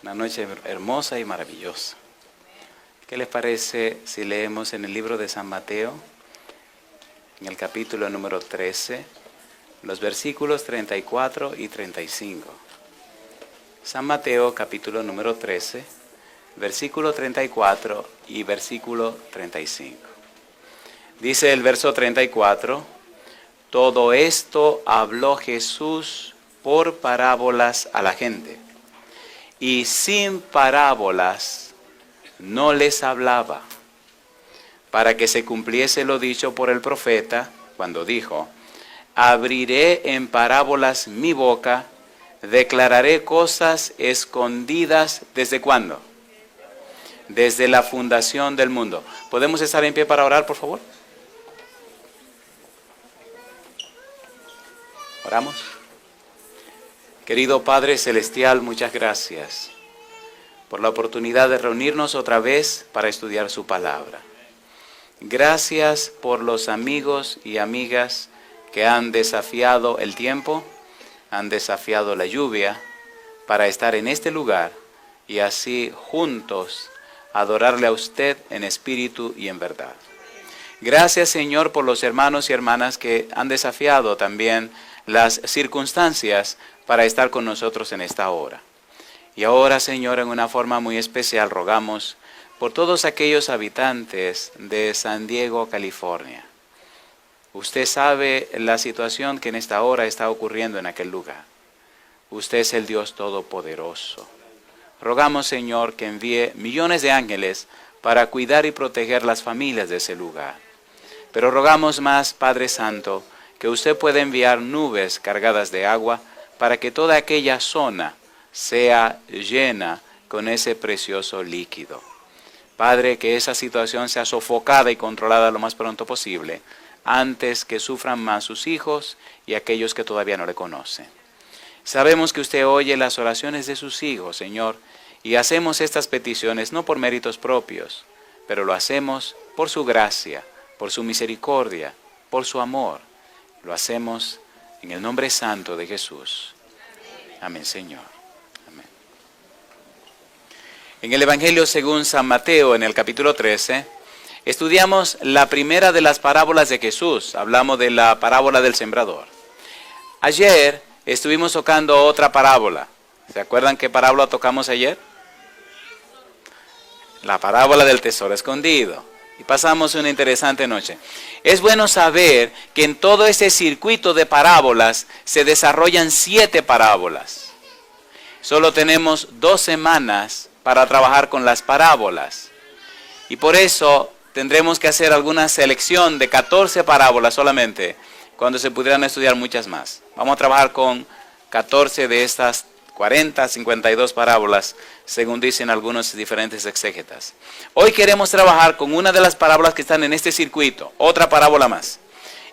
Una noche hermosa y maravillosa. ¿Qué les parece si leemos en el libro de San Mateo, en el capítulo número 13, los versículos 34 y 35? San Mateo, capítulo número 13, versículo 34 y versículo 35. Dice el verso 34, todo esto habló Jesús por parábolas a la gente, y sin parábolas no les hablaba, para que se cumpliese lo dicho por el profeta, cuando dijo, abriré en parábolas mi boca, declararé cosas escondidas, ¿desde cuándo? Desde la fundación del mundo. ¿Podemos estar en pie para orar, por favor? Oramos. Querido Padre Celestial, muchas gracias por la oportunidad de reunirnos otra vez para estudiar su palabra. Gracias por los amigos y amigas que han desafiado el tiempo, han desafiado la lluvia para estar en este lugar y así juntos adorarle a usted en espíritu y en verdad. Gracias, Señor, por los hermanos y hermanas que han desafiado también las circunstancias para estar con nosotros en esta hora. Y ahora, Señor, en una forma muy especial rogamos por todos aquellos habitantes de San Diego, California. Usted sabe la situación que en esta hora está ocurriendo en aquel lugar. Usted es el Dios Todopoderoso. Rogamos, Señor, que envíe millones de ángeles para cuidar y proteger las familias de ese lugar. Pero rogamos más, Padre Santo, que usted pueda enviar nubes cargadas de agua para que toda aquella zona sea llena con ese precioso líquido. Padre, que esa situación sea sofocada y controlada lo más pronto posible, antes que sufran más sus hijos y aquellos que todavía no le conocen. Sabemos que usted oye las oraciones de sus hijos, Señor, y hacemos estas peticiones no por méritos propios, pero lo hacemos por su gracia, por su misericordia, por su amor. Lo hacemos en el nombre santo de Jesús. Amén, Señor. Amén. En el Evangelio según San Mateo, en el capítulo 13, estudiamos la primera de las parábolas de Jesús. Hablamos de la parábola del sembrador. Ayer estuvimos tocando otra parábola. ¿Se acuerdan qué parábola tocamos ayer? La parábola del tesoro escondido. Y pasamos una interesante noche. Es bueno saber que en todo ese circuito de parábolas se desarrollan 7 parábolas. Solo tenemos 2 semanas para trabajar con las parábolas. Y por eso tendremos que hacer alguna selección de 14 parábolas solamente, cuando se pudieran estudiar muchas más. Vamos a trabajar con 14 de estas 40, 52 parábolas, según dicen algunos diferentes exégetas. Hoy queremos trabajar con una de las parábolas que están en este circuito, otra parábola más.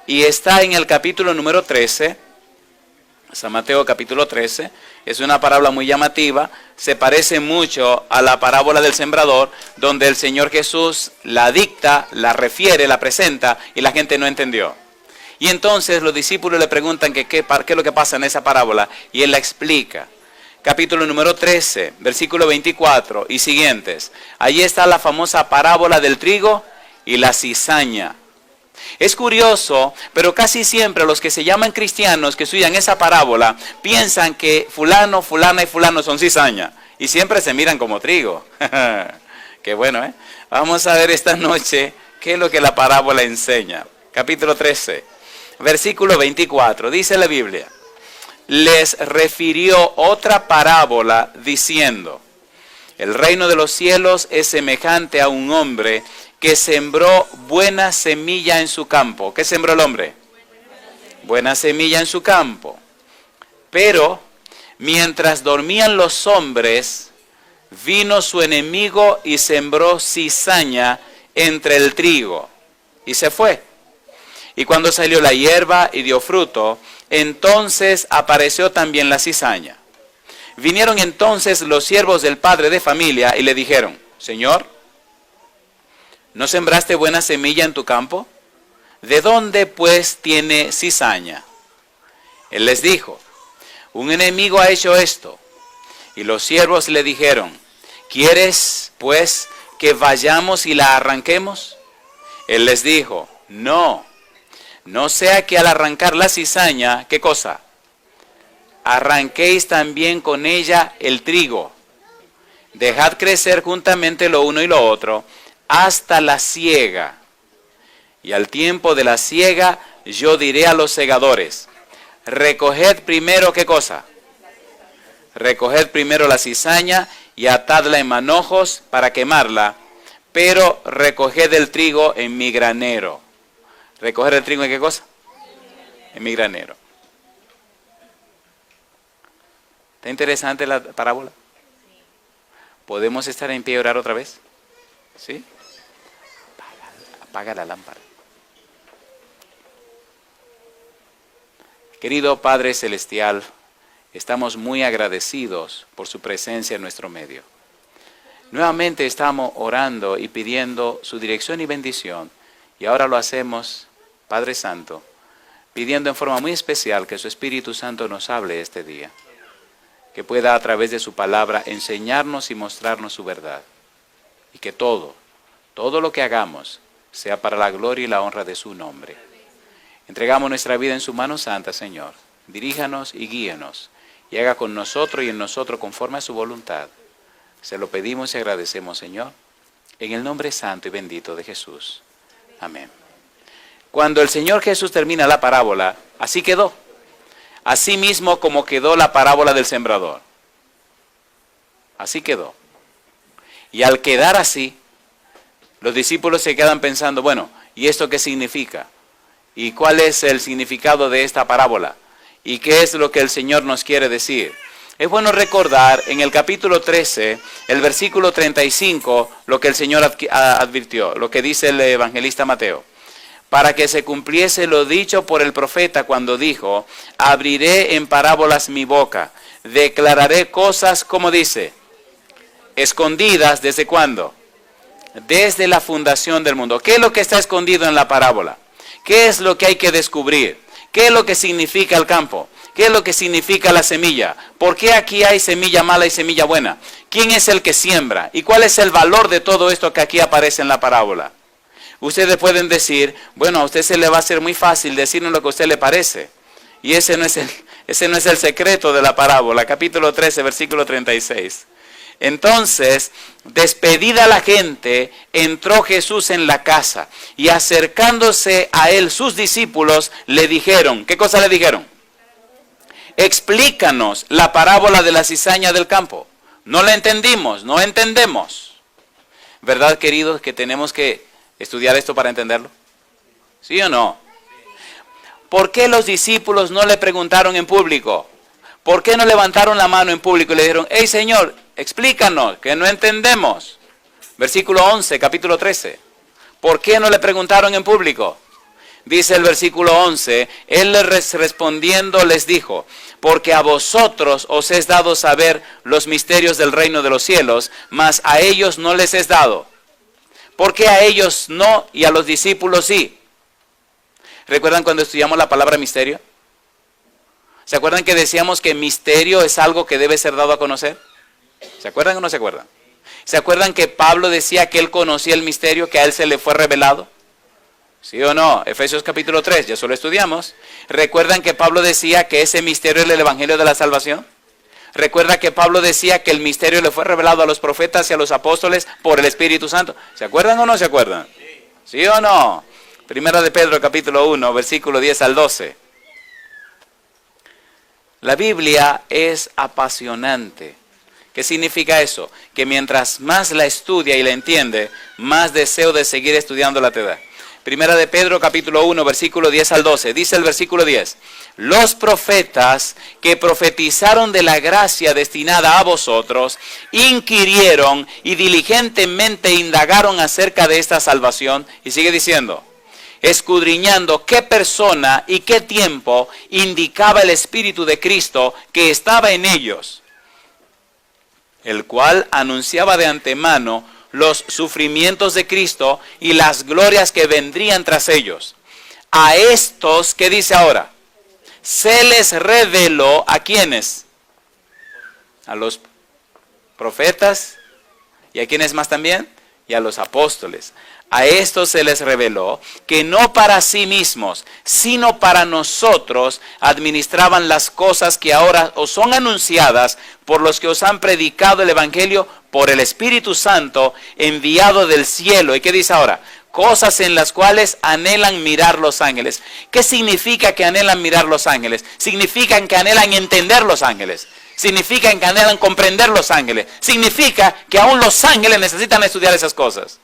Y está en el capítulo número 13, San Mateo capítulo 13. Es una parábola muy llamativa, se parece mucho a la parábola del sembrador, donde el Señor Jesús la dicta, la refiere, la presenta y la gente no entendió. Y entonces los discípulos le preguntan qué es lo que pasa en esa parábola y Él la explica. Capítulo número 13, versículo 24 y siguientes. Allí está la famosa parábola del trigo y la cizaña. Es curioso, pero casi siempre los que se llaman cristianos que estudian esa parábola piensan que fulano, fulana y fulano son cizaña. Y siempre se miran como trigo. Qué bueno, ¿eh? Vamos a ver esta noche qué es lo que la parábola enseña. Capítulo 13, versículo 24. Dice la Biblia. Les refirió otra parábola diciendo, el reino de los cielos es semejante a un hombre que sembró buena semilla en su campo. ¿Qué sembró el hombre? Buena semilla en su campo. Pero mientras dormían los hombres, vino su enemigo y sembró cizaña entre el trigo y se fue. Y cuando salió la hierba y dio fruto, entonces apareció también la cizaña. Vinieron entonces los siervos del padre de familia y le dijeron, Señor, ¿no sembraste buena semilla en tu campo? ¿De dónde pues tiene cizaña? Él les dijo, un enemigo ha hecho esto. Y los siervos le dijeron, ¿quieres pues que vayamos y la arranquemos? Él les dijo, no sea que al arrancar la cizaña, ¿qué cosa? Arranquéis también con ella el trigo. Dejad crecer juntamente lo uno y lo otro hasta la siega. Y al tiempo de la siega yo diré a los segadores, recoged primero, ¿qué cosa? Recoged primero la cizaña y atadla en manojos para quemarla, pero recoged el trigo en mi granero. ¿Recoger el trigo en qué cosa? En mi granero. ¿Está interesante la parábola? ¿Podemos estar en pie y orar otra vez? ¿Sí? Apaga la lámpara. Querido Padre Celestial, estamos muy agradecidos por su presencia en nuestro medio. Nuevamente estamos orando y pidiendo su dirección y bendición, y ahora lo hacemos, Padre Santo, pidiendo en forma muy especial que su Espíritu Santo nos hable este día, que pueda a través de su palabra enseñarnos y mostrarnos su verdad, y que todo lo que hagamos sea para la gloria y la honra de su nombre. Entregamos nuestra vida en su mano santa, Señor. Diríjanos y guíenos, y haga con nosotros y en nosotros conforme a su voluntad. Se lo pedimos y agradecemos, Señor, en el nombre santo y bendito de Jesús. Amén. Cuando el Señor Jesús termina la parábola, así quedó. Así mismo como quedó la parábola del sembrador. Así quedó. Y al quedar así, los discípulos se quedan pensando, bueno, ¿y esto qué significa? ¿Y cuál es el significado de esta parábola? ¿Y qué es lo que el Señor nos quiere decir? Es bueno recordar en el capítulo 13, el versículo 35, lo que el Señor advirtió, lo que dice el evangelista Mateo. Para que se cumpliese lo dicho por el profeta cuando dijo, abriré en parábolas mi boca, declararé cosas, como dice, escondidas, ¿desde cuándo? Desde la fundación del mundo. ¿Qué es lo que está escondido en la parábola? ¿Qué es lo que hay que descubrir? ¿Qué es lo que significa el campo? ¿Qué es lo que significa la semilla? ¿Por qué aquí hay semilla mala y semilla buena? ¿Quién es el que siembra? ¿Y cuál es el valor de todo esto que aquí aparece en la parábola? Ustedes pueden decir, bueno, a usted se le va a hacer muy fácil decirnos lo que a usted le parece. Y ese no es el secreto de la parábola. Capítulo 13, versículo 36. Entonces, despedida la gente, entró Jesús en la casa y acercándose a él sus discípulos le dijeron, ¿qué cosa le dijeron? Explícanos la parábola de la cizaña del campo. No la entendimos, no entendemos. ¿Verdad, queridos, que tenemos que estudiar esto para entenderlo? ¿Sí o no? ¿Por qué los discípulos no le preguntaron en público? ¿Por qué no levantaron la mano en público y le dijeron, hey Señor, explícanos, que no entendemos? Versículo 11, capítulo 13. ¿Por qué no le preguntaron en público? Dice el versículo 11, él les respondiendo les dijo, porque a vosotros os es dado saber los misterios del reino de los cielos, mas a ellos no les es dado. ¿Por qué a ellos no y a los discípulos sí? ¿Recuerdan cuando estudiamos la palabra misterio? ¿Se acuerdan que decíamos que misterio es algo que debe ser dado a conocer? ¿Se acuerdan o no se acuerdan? ¿Se acuerdan que Pablo decía que él conocía el misterio, que a él se le fue revelado? ¿Sí o no? Efesios capítulo 3, ya solo estudiamos. ¿Recuerdan que Pablo decía que ese misterio es el evangelio de la salvación? ¿Recuerda que Pablo decía que el misterio le fue revelado a los profetas y a los apóstoles por el Espíritu Santo? ¿Se acuerdan o no se acuerdan? ¿Sí o no? Primera de Pedro capítulo 1, versículo 10 al 12. La Biblia es apasionante. ¿Qué significa eso? Que mientras más la estudia y la entiende, más deseo de seguir estudiándola te da. Primera de Pedro capítulo 1, versículo 10 al 12. Dice el versículo 10. Los profetas que profetizaron de la gracia destinada a vosotros, inquirieron y diligentemente indagaron acerca de esta salvación. Y sigue diciendo, escudriñando qué persona y qué tiempo indicaba el Espíritu de Cristo que estaba en ellos, el cual anunciaba de antemano los sufrimientos de Cristo y las glorias que vendrían tras ellos. A estos, ¿qué dice ahora? Se les reveló, ¿a quiénes? A los profetas, ¿y a quiénes más también? Y a los apóstoles. A estos se les reveló que no para sí mismos, sino para nosotros administraban las cosas que ahora os son anunciadas por los que os han predicado el Evangelio por el Espíritu Santo enviado del cielo. ¿Y qué dice ahora? Cosas en las cuales anhelan mirar los ángeles. ¿Qué significa que anhelan mirar los ángeles? Significa que anhelan entender los ángeles. Significa que anhelan comprender los ángeles. Significa que aún los ángeles necesitan estudiar esas cosas.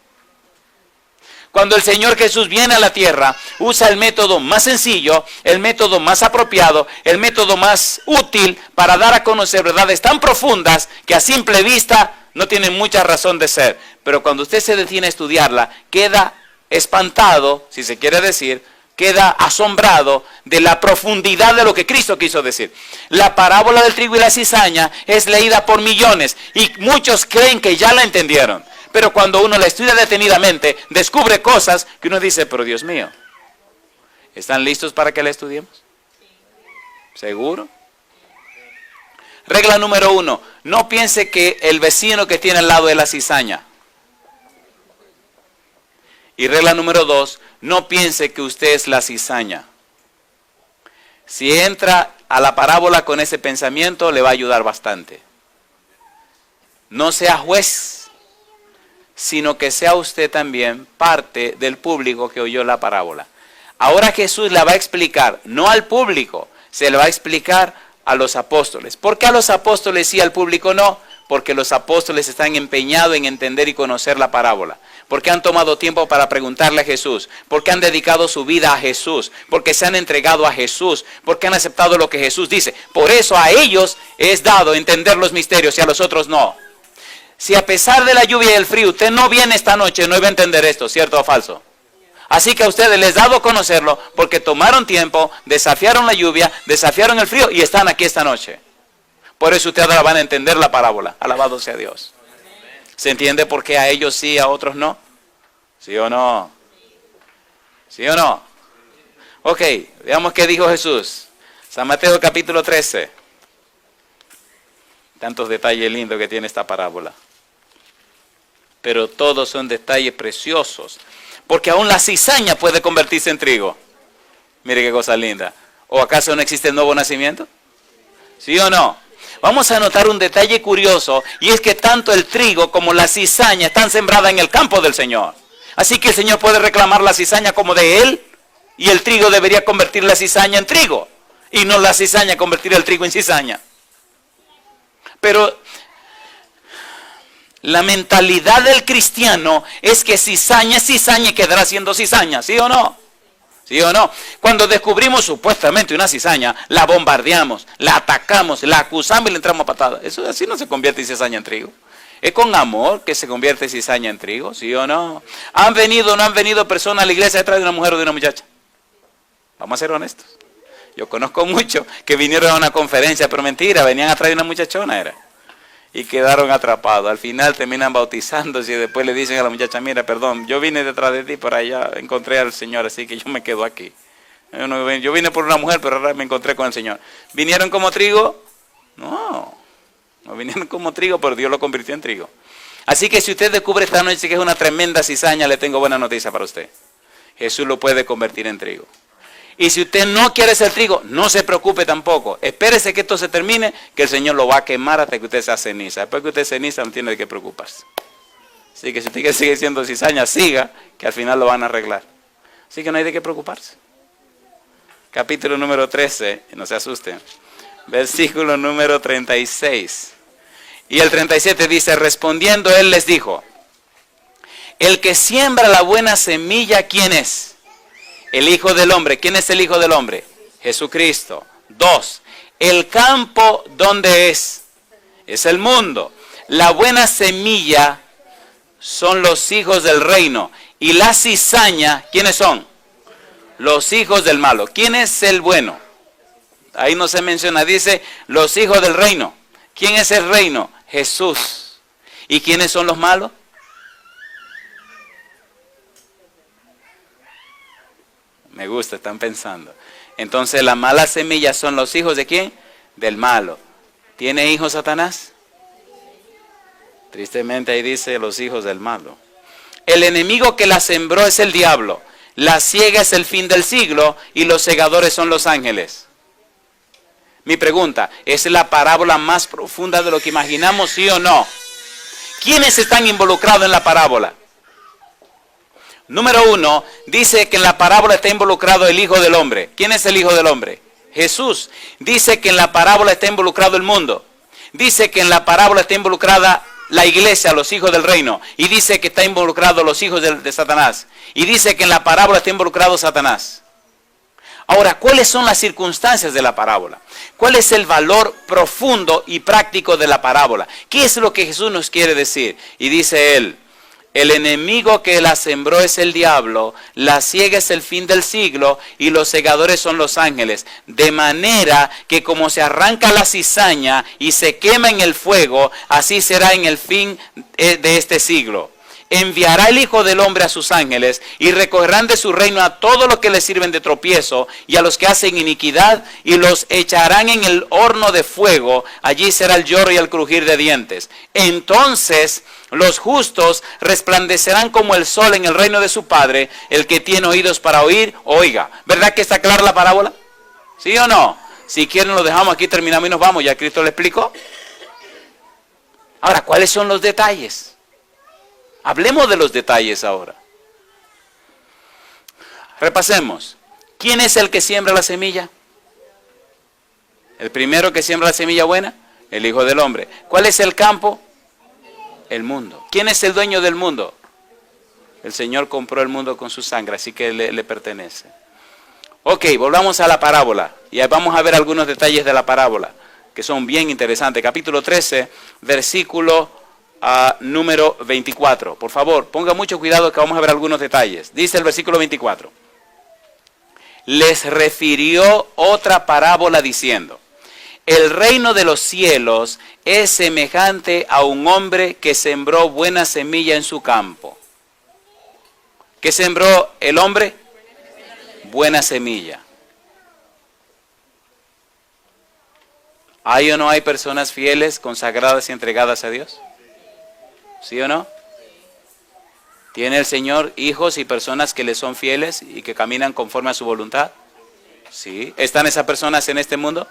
Cuando el Señor Jesús viene a la tierra, usa el método más sencillo, el método más apropiado, el método más útil para dar a conocer verdades tan profundas que a simple vista no tienen mucha razón de ser. Pero cuando usted se detiene a estudiarla, queda espantado, si se quiere decir, queda asombrado de la profundidad de lo que Cristo quiso decir. La parábola del trigo y la cizaña es leída por millones y muchos creen que ya la entendieron. Pero cuando uno la estudia detenidamente, descubre cosas que uno dice, pero Dios mío, ¿están listos para que la estudiemos? ¿Seguro? Regla número 1, no piense que el vecino que tiene al lado es la cizaña. Y regla número 2, no piense que usted es la cizaña. Si entra a la parábola con ese pensamiento, le va a ayudar bastante. No sea juez, sino que sea usted también parte del público que oyó la parábola. Ahora Jesús la va a explicar, no al público, se la va a explicar a los apóstoles. ¿Por qué a los apóstoles sí, al público no? Porque los apóstoles están empeñados en entender y conocer la parábola. Porque han tomado tiempo para preguntarle a Jesús. Porque han dedicado su vida a Jesús. Porque se han entregado a Jesús. Porque han aceptado lo que Jesús dice. Por eso a ellos es dado entender los misterios y a los otros no. Si a pesar de la lluvia y el frío usted no viene esta noche, no iba a entender esto, ¿cierto o falso? Así que a ustedes les he dado a conocerlo porque tomaron tiempo, desafiaron la lluvia, desafiaron el frío y están aquí esta noche. Por eso ustedes ahora van a entender la parábola. Alabado sea Dios. ¿Se entiende por qué a ellos sí, a otros no? ¿Sí o no? ¿Sí o no? Ok, veamos qué dijo Jesús. San Mateo capítulo 13. Tantos detalles lindos que tiene esta parábola. Pero todos son detalles preciosos. Porque aún la cizaña puede convertirse en trigo. Mire qué cosa linda. ¿O acaso no existe el nuevo nacimiento? ¿Sí o no? Vamos a notar un detalle curioso. Y es que tanto el trigo como la cizaña están sembradas en el campo del Señor. Así que el Señor puede reclamar la cizaña como de Él. Y el trigo debería convertir la cizaña en trigo. Y no la cizaña convertir el trigo en cizaña. Pero la mentalidad del cristiano es que cizaña es cizaña y quedará siendo cizaña, ¿sí o no? ¿Sí o no? Cuando descubrimos supuestamente una cizaña, la bombardeamos, la atacamos, la acusamos y le entramos a patadas. Eso así no se convierte en cizaña en trigo. Es con amor que se convierte cizaña en trigo, ¿sí o no? ¿Han venido o no han venido personas a la iglesia detrás de una mujer o de una muchacha? Vamos a ser honestos. Yo conozco muchos que vinieron a una conferencia, pero mentira, venían atrás de una muchachona, era. Y quedaron atrapados. Al final terminan bautizándose y después le dicen a la muchacha, mira, perdón, yo vine detrás de ti, pero allá encontré al Señor, así que yo me quedo aquí. Yo vine por una mujer, pero ahora me encontré con el Señor. ¿Vinieron como trigo? No vinieron como trigo, pero Dios lo convirtió en trigo. Así que si usted descubre esta noche que es una tremenda cizaña, le tengo buena noticia para usted. Jesús lo puede convertir en trigo. Y si usted no quiere ser trigo, no se preocupe tampoco. Espérese que esto se termine, que el Señor lo va a quemar hasta que usted sea ceniza. Después que usted es ceniza, no tiene de qué preocuparse. Así que si usted quiere seguir siendo cizaña, siga, que al final lo van a arreglar. Así que no hay de qué preocuparse. Capítulo número 13, no se asusten. Versículo número 36. Y el 37 dice, respondiendo él les dijo, el que siembra la buena semilla, ¿quién es? El Hijo del Hombre. ¿Quién es el Hijo del Hombre? Jesucristo. 2. El campo, ¿dónde es? Es el mundo. La buena semilla son los hijos del reino. Y la cizaña, ¿quiénes son? Los hijos del malo. ¿Quién es el bueno? Ahí no se menciona. Dice, los hijos del reino. ¿Quién es el reino? Jesús. ¿Y quiénes son los malos? Me gusta, están pensando. Entonces las malas semillas son los hijos ¿de quién? Del malo. ¿Tiene hijos Satanás? Tristemente ahí dice los hijos del malo. El enemigo que la sembró es el diablo. La siega es el fin del siglo y los segadores son los ángeles. Mi pregunta, ¿es la parábola más profunda de lo que imaginamos, sí o no? ¿Quiénes están involucrados en la parábola? Número 1, dice que en la parábola está involucrado el Hijo del Hombre. ¿Quién es el Hijo del Hombre? Jesús. Dice que en la parábola está involucrado el mundo. Dice que en la parábola está involucrada la iglesia, los hijos del reino. Y dice que está involucrado los hijos de Satanás. Y dice que en la parábola está involucrado Satanás. Ahora, ¿cuáles son las circunstancias de la parábola? ¿Cuál es el valor profundo y práctico de la parábola? ¿Qué es lo que Jesús nos quiere decir? Y dice él, el enemigo que la sembró es el diablo, la siega es el fin del siglo y los segadores son los ángeles. De manera que como se arranca la cizaña y se quema en el fuego, así será en el fin de este siglo. Enviará el Hijo del Hombre a sus ángeles y recogerán de su reino a todos los que le sirven de tropiezo y a los que hacen iniquidad y los echarán en el horno de fuego. Allí será el lloro y el crujir de dientes. Entonces los justos resplandecerán como el sol en el reino de su Padre. El que tiene oídos para oír, oiga. ¿Verdad que está clara la parábola? ¿Sí o no? Si quieren lo dejamos aquí, terminamos y nos vamos. Ya Cristo le explicó. Ahora, ¿cuáles son los detalles? Hablemos de los detalles ahora. Repasemos. ¿Quién es el que siembra la semilla? El primero que siembra la semilla buena, el Hijo del Hombre. ¿Cuál es el campo? El mundo. ¿Quién es el dueño del mundo? El Señor compró el mundo con su sangre, así que le pertenece. Ok, volvamos a la parábola. Y vamos a ver algunos detalles de la parábola, que son bien interesantes. Capítulo 13, versículo número 24. Por favor, ponga mucho cuidado que vamos a ver algunos detalles. Dice el versículo 24. Les refirió otra parábola diciendo, el reino de los cielos es semejante a un hombre que sembró buena semilla en su campo. ¿Qué sembró el hombre? Buena semilla. ¿Hay o no hay personas fieles, consagradas y entregadas a Dios? ¿Sí o no? ¿Tiene el Señor hijos y personas que le son fieles y que caminan conforme a su voluntad? ¿Sí? ¿Están esas personas en este mundo?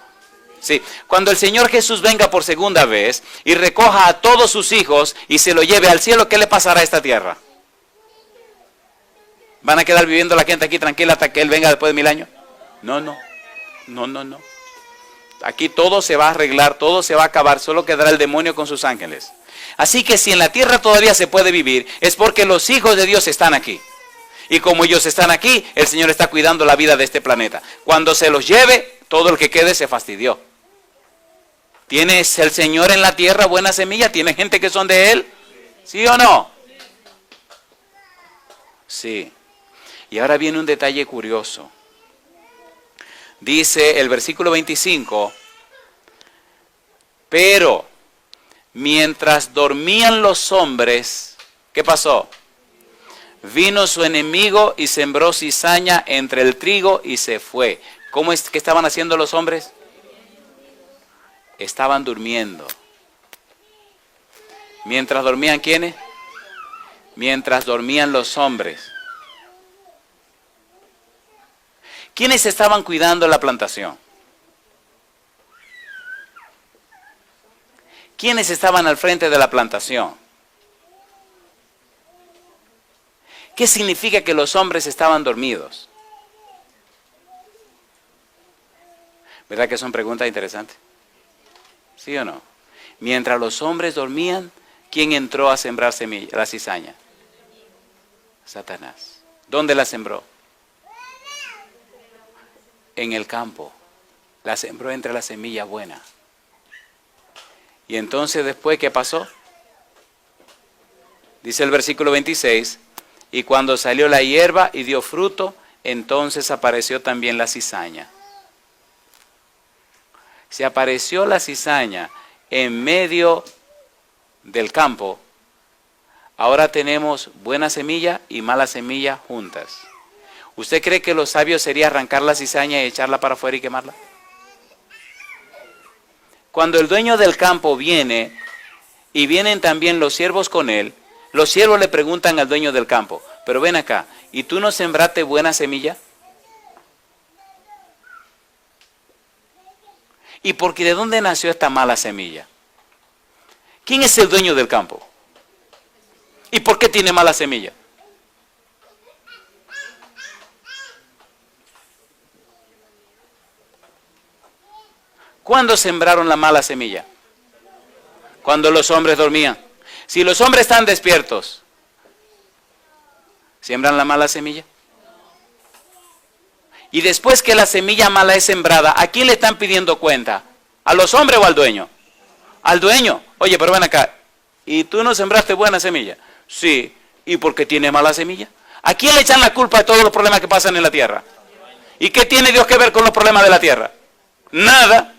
Sí. Cuando el Señor Jesús venga por segunda vez y recoja a todos sus hijos y se lo lleve al cielo, ¿qué le pasará a esta tierra? ¿Van a quedar viviendo la gente aquí tranquila hasta que Él venga después de 1000 años? No. Aquí todo se va a arreglar, todo se va a acabar, solo quedará el demonio con sus ángeles. Así que si en la tierra todavía se puede vivir, es porque los hijos de Dios están aquí. Y como ellos están aquí, el Señor está cuidando la vida de este planeta. Cuando se los lleve, todo el que quede se fastidió. ¿Tienes el Señor en la tierra buena semilla? ¿Tiene gente que son de Él? ¿Sí o no? Sí. Y ahora viene un detalle curioso. Dice el versículo 25, pero mientras dormían los hombres, ¿qué pasó? Vino su enemigo y sembró cizaña entre el trigo y se fue. ¿Cómo es que estaban haciendo los hombres? Estaban durmiendo. ¿Mientras dormían quiénes? Mientras dormían los hombres. ¿Quiénes estaban cuidando la plantación? ¿Quiénes estaban al frente de la plantación? ¿Qué significa que los hombres estaban dormidos? ¿Verdad que son preguntas interesantes? ¿Sí o no? Mientras los hombres dormían, ¿quién entró a sembrar la cizaña? Satanás. ¿Dónde la sembró? En el campo. La sembró entre la semilla buena. Y entonces después, ¿qué pasó? Dice el versículo 26, y cuando salió la hierba y dio fruto, entonces apareció también la cizaña. Si apareció la cizaña en medio del campo, ahora tenemos buena semilla y mala semilla juntas. ¿Usted cree que lo sabio sería arrancar la cizaña y echarla para afuera y quemarla? Cuando el dueño del campo viene y vienen también los siervos con él, los siervos le preguntan al dueño del campo, pero ven acá, ¿y tú no sembraste buena semilla? ¿Y porque de dónde nació esta mala semilla? ¿Quién es el dueño del campo? ¿Y por qué tiene mala semilla? ¿Cuándo sembraron la mala semilla? Cuando los hombres dormían. Si los hombres están despiertos, ¿siembran la mala semilla? Y después que la semilla mala es sembrada, ¿a quién le están pidiendo cuenta? ¿A los hombres o al dueño? Al dueño. Oye, pero ven acá. ¿Y tú no sembraste buena semilla? Sí. ¿Y por qué tiene mala semilla? ¿A quién le echan la culpa de todos los problemas que pasan en la tierra? ¿Y qué tiene Dios que ver con los problemas de la tierra? Nada.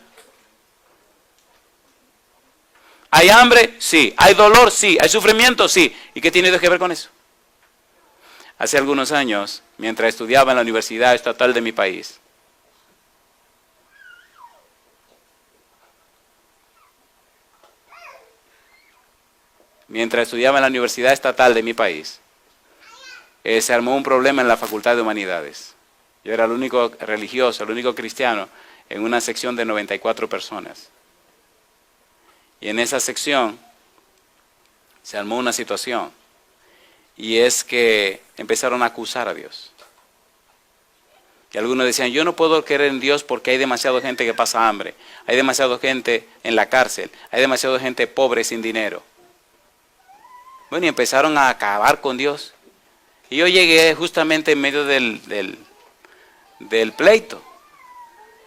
¿Hay hambre? Sí. ¿Hay dolor? Sí. ¿Hay sufrimiento? Sí. ¿Y qué tiene Dios que ver con eso? Hace algunos años, mientras estudiaba en la Universidad Estatal de mi país, se armó un problema en la Facultad de Humanidades. Yo era el único religioso, el único cristiano en una sección de 94 personas. Y en esa sección se armó una situación, y es que empezaron a acusar a Dios. Y algunos decían, yo no puedo creer en Dios porque hay demasiada gente que pasa hambre, hay demasiada gente en la cárcel, hay demasiada gente pobre sin dinero. Bueno, y empezaron a acabar con Dios. Y yo llegué justamente en medio del pleito,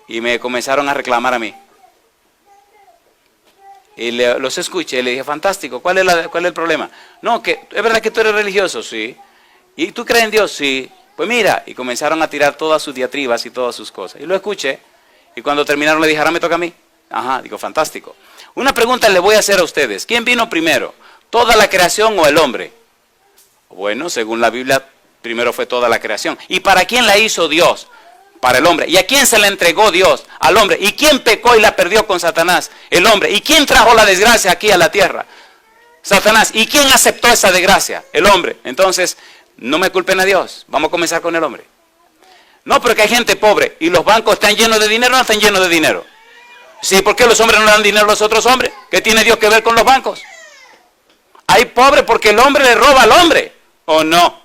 y me comenzaron a reclamar a mí. Y los escuché y le dije, fantástico, ¿cuál es el problema? No, que es verdad que tú eres religioso, sí. ¿Y tú crees en Dios? Sí. Pues mira, y comenzaron a tirar todas sus diatribas y todas sus cosas. Y lo escuché, y cuando terminaron le dije, ahora me toca a mí. Ajá, digo, fantástico. Una pregunta le voy a hacer a ustedes. ¿Quién vino primero? ¿Toda la creación o el hombre? Bueno, según la Biblia, primero fue toda la creación. ¿Y para quién la hizo Dios? Para el hombre. ¿Y a quién se la entregó Dios? Al hombre. ¿Y quién pecó y la perdió con Satanás? El hombre. ¿Y quién trajo la desgracia aquí a la tierra? Satanás. ¿Y quién aceptó esa desgracia? El hombre. Entonces, no me culpen a Dios. Vamos a comenzar con el hombre. No, porque hay gente pobre. ¿Y los bancos están llenos de dinero o no están llenos de dinero? Sí, ¿por qué los hombres no le dan dinero a los otros hombres? ¿Qué tiene Dios que ver con los bancos? Hay pobre porque el hombre le roba al hombre. ¿O no?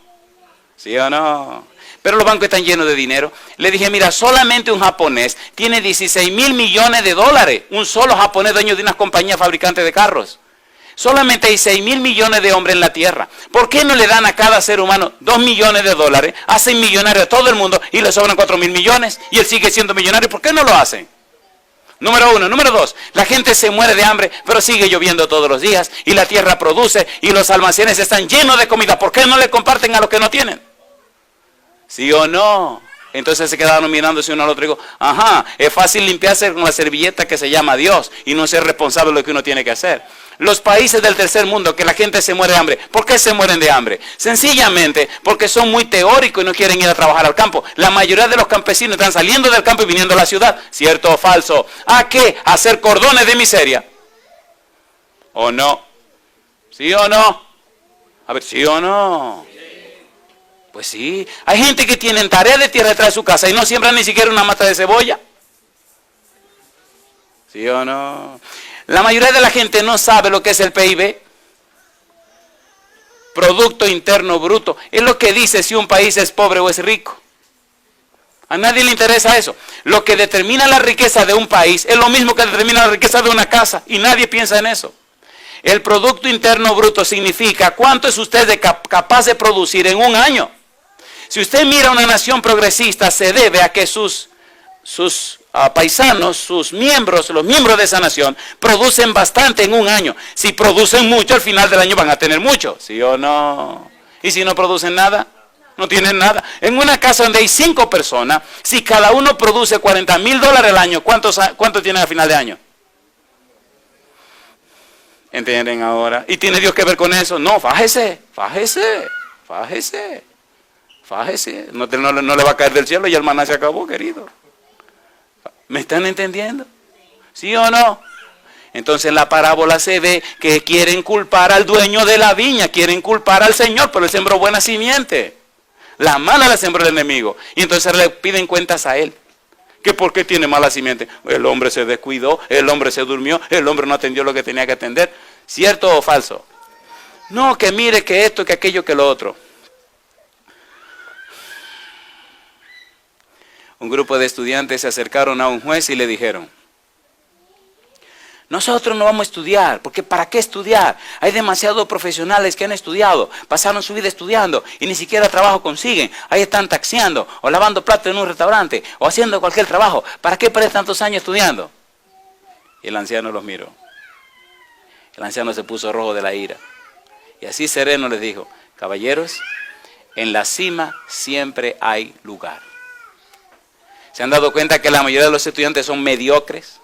¿Sí o no? Pero los bancos están llenos de dinero. Le dije, mira, solamente un japonés tiene 16.000 millones de dólares. Un solo japonés dueño de una compañía fabricante de carros. Solamente hay 6.000 millones de hombres en la tierra. ¿Por qué no le dan a cada ser humano 2 millones de dólares? Hacen millonario a todo el mundo y le sobran 4.000 millones. Y él sigue siendo millonario. ¿Por qué no lo hacen? Número uno. Número dos, la gente se muere de hambre, pero sigue lloviendo todos los días. Y la tierra produce y los almacenes están llenos de comida. ¿Por qué no le comparten a los que no tienen? ¿Sí o no? Entonces se quedaron mirándose uno al otro y digo, ajá, es fácil limpiarse con la servilleta que se llama Dios y no ser responsable de lo que uno tiene que hacer. Los países del tercer mundo que la gente se muere de hambre, ¿por qué se mueren de hambre? Sencillamente porque son muy teóricos y no quieren ir a trabajar al campo. La mayoría de los campesinos están saliendo del campo y viniendo a la ciudad, ¿cierto o falso? ¿A qué? A hacer cordones de miseria. ¿O no? ¿Sí o no? A ver, ¿sí o no? Pues sí, hay gente que tienen tarea de tierra detrás de su casa y no siembran ni siquiera una mata de cebolla. ¿Sí o no? La mayoría de la gente no sabe lo que es el PIB. Producto Interno Bruto. Es lo que dice si un país es pobre o es rico. A nadie le interesa eso. Lo que determina la riqueza de un país es lo mismo que determina la riqueza de una casa y nadie piensa en eso. El Producto Interno Bruto significa cuánto es usted capaz de producir en un año. Si usted mira una nación progresista, se debe a que sus paisanos, sus miembros, los miembros de esa nación, producen bastante en un año. Si producen mucho, al final del año van a tener mucho, ¿sí o no? Y si no producen nada, no tienen nada. En una casa donde hay 5 personas, si cada uno produce $40,000 al año, ¿cuánto tienen al final de año? ¿Entienden ahora? ¿Y tiene Dios que ver con eso? No, fájese. No le va a caer del cielo y el maná se acabó, querido. ¿Me están entendiendo? ¿Sí o no? Entonces en la parábola se ve que quieren culpar al dueño de la viña, quieren culpar al Señor, pero él sembró buena simiente. La mala la sembró el enemigo. Y entonces le piden cuentas a él. ¿Que por qué tiene mala simiente? El hombre se descuidó, el hombre se durmió, el hombre no atendió lo que tenía que atender. ¿Cierto o falso? No, que mire que esto, que aquello, que lo otro. Un grupo de estudiantes se acercaron a un juez y le dijeron: nosotros no vamos a estudiar, porque ¿para qué estudiar? Hay demasiados profesionales que han estudiado, pasaron su vida estudiando y ni siquiera trabajo consiguen. Ahí están taxiando o lavando platos en un restaurante o haciendo cualquier trabajo. ¿Para qué perder tantos años estudiando? Y el anciano los miró. El anciano se puso rojo de la ira. Y así sereno les dijo: caballeros, en la cima siempre hay lugar. ¿Se han dado cuenta que la mayoría de los estudiantes son mediocres?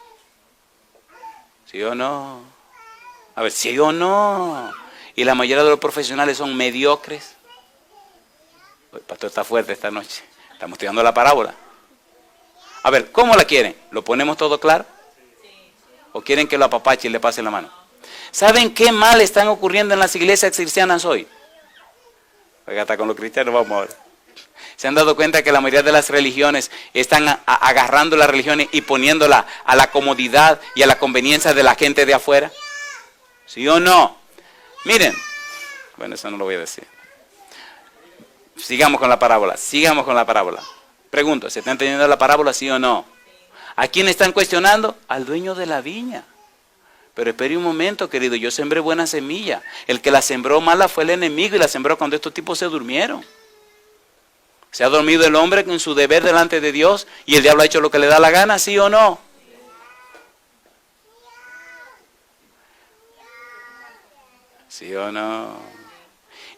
¿Sí o no? A ver, ¿sí o no? Y la mayoría de los profesionales son mediocres. El pastor está fuerte esta noche. Estamos estudiando la parábola. A ver, ¿cómo la quieren? ¿Lo ponemos todo claro? ¿O quieren que lo apapache y le pase la mano? ¿Saben qué mal están ocurriendo en las iglesias cristianas hoy? Oiga, hasta con los cristianos vamos ahora. ¿Se han dado cuenta que la mayoría de las religiones están agarrando las religiones y poniéndola a la comodidad y a la conveniencia de la gente de afuera? ¿Sí o no? Miren, bueno, eso no lo voy a decir. Sigamos con la parábola, sigamos con la parábola. Pregunto, ¿se está entendiendo la parábola, sí o no? ¿A quién están cuestionando? Al dueño de la viña. Pero espere un momento, querido, yo sembré buena semilla. El que la sembró mala fue el enemigo y la sembró cuando estos tipos se durmieron. ¿Se ha dormido el hombre en su deber delante de Dios y el diablo ha hecho lo que le da la gana, sí o no? ¿Sí o no?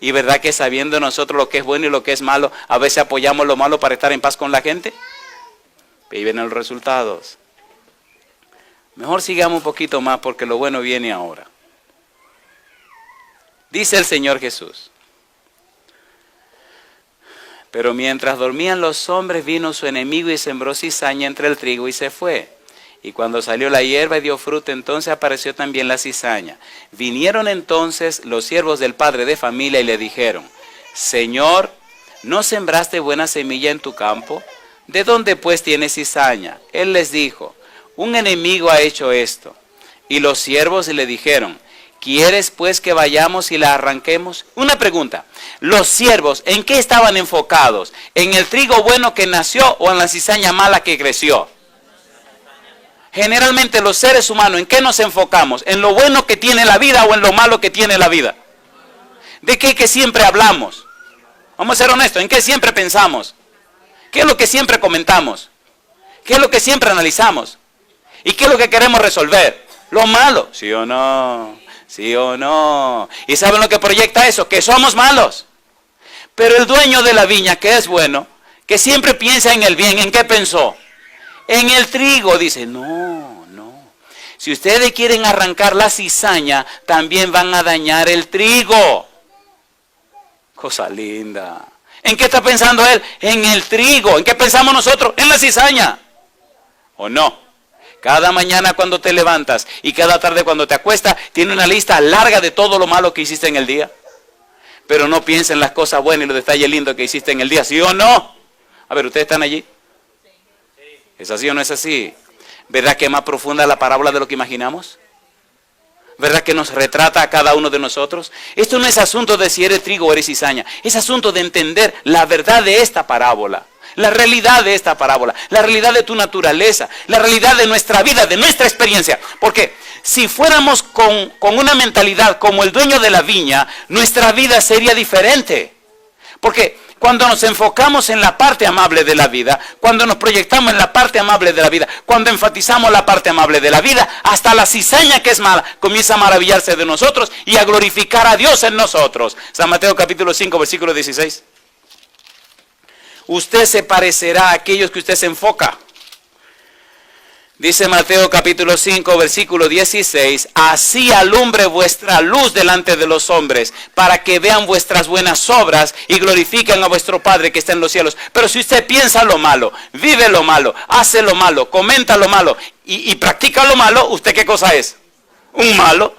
¿Y verdad que sabiendo nosotros lo que es bueno y lo que es malo, a veces apoyamos lo malo para estar en paz con la gente? Y vienen los resultados. Mejor sigamos un poquito más porque lo bueno viene ahora. Dice el Señor Jesús: pero mientras dormían los hombres, vino su enemigo y sembró cizaña entre el trigo y se fue. Y cuando salió la hierba y dio fruto, entonces apareció también la cizaña. Vinieron entonces los siervos del padre de familia y le dijeron: Señor, ¿no sembraste buena semilla en tu campo? ¿De dónde pues tienes cizaña? Él les dijo: un enemigo ha hecho esto. Y los siervos le dijeron: ¿quieres pues que vayamos y la arranquemos? Una pregunta, ¿los siervos en qué estaban enfocados? ¿En el trigo bueno que nació o en la cizaña mala que creció? Generalmente los seres humanos, ¿en qué nos enfocamos? ¿En lo bueno que tiene la vida o en lo malo que tiene la vida? ¿De qué que siempre hablamos? Vamos a ser honestos, ¿en qué siempre pensamos? ¿Qué es lo que siempre comentamos? ¿Qué es lo que siempre analizamos? ¿Y qué es lo que queremos resolver? Lo malo, ¿sí o no? ¿Sí o no? ¿Y saben lo que proyecta eso? Que somos malos. Pero el dueño de la viña, que es bueno, que siempre piensa en el bien, ¿en qué pensó? En el trigo. Dice, no. Si ustedes quieren arrancar la cizaña, también van a dañar el trigo. Cosa linda. ¿En qué está pensando él? En el trigo. ¿En qué pensamos nosotros? En la cizaña. ¿O no? Cada mañana cuando te levantas y cada tarde cuando te acuestas, tiene una lista larga de todo lo malo que hiciste en el día. Pero no piensa en las cosas buenas y los detalles lindos que hiciste en el día, ¿sí o no? A ver, ¿ustedes están allí? ¿Es así o no es así? ¿Verdad que es más profunda la parábola de lo que imaginamos? ¿Verdad que nos retrata a cada uno de nosotros? Esto no es asunto de si eres trigo o eres cizaña. Es asunto de entender la verdad de esta parábola. La realidad de esta parábola, la realidad de tu naturaleza, la realidad de nuestra vida, de nuestra experiencia. Porque si fuéramos con una mentalidad como el dueño de la viña, nuestra vida sería diferente. Porque cuando nos enfocamos en la parte amable de la vida, cuando nos proyectamos en la parte amable de la vida, cuando enfatizamos la parte amable de la vida, hasta la cizaña que es mala comienza a maravillarse de nosotros y a glorificar a Dios en nosotros. San Mateo capítulo 5, versículo 16. Usted se parecerá a aquellos que usted se enfoca. Dice Mateo capítulo 5, versículo 16, así alumbre vuestra luz delante de los hombres, para que vean vuestras buenas obras y glorifiquen a vuestro Padre que está en los cielos. Pero si usted piensa lo malo, vive lo malo, hace lo malo, comenta lo malo y practica lo malo, ¿usted qué cosa es? Un malo.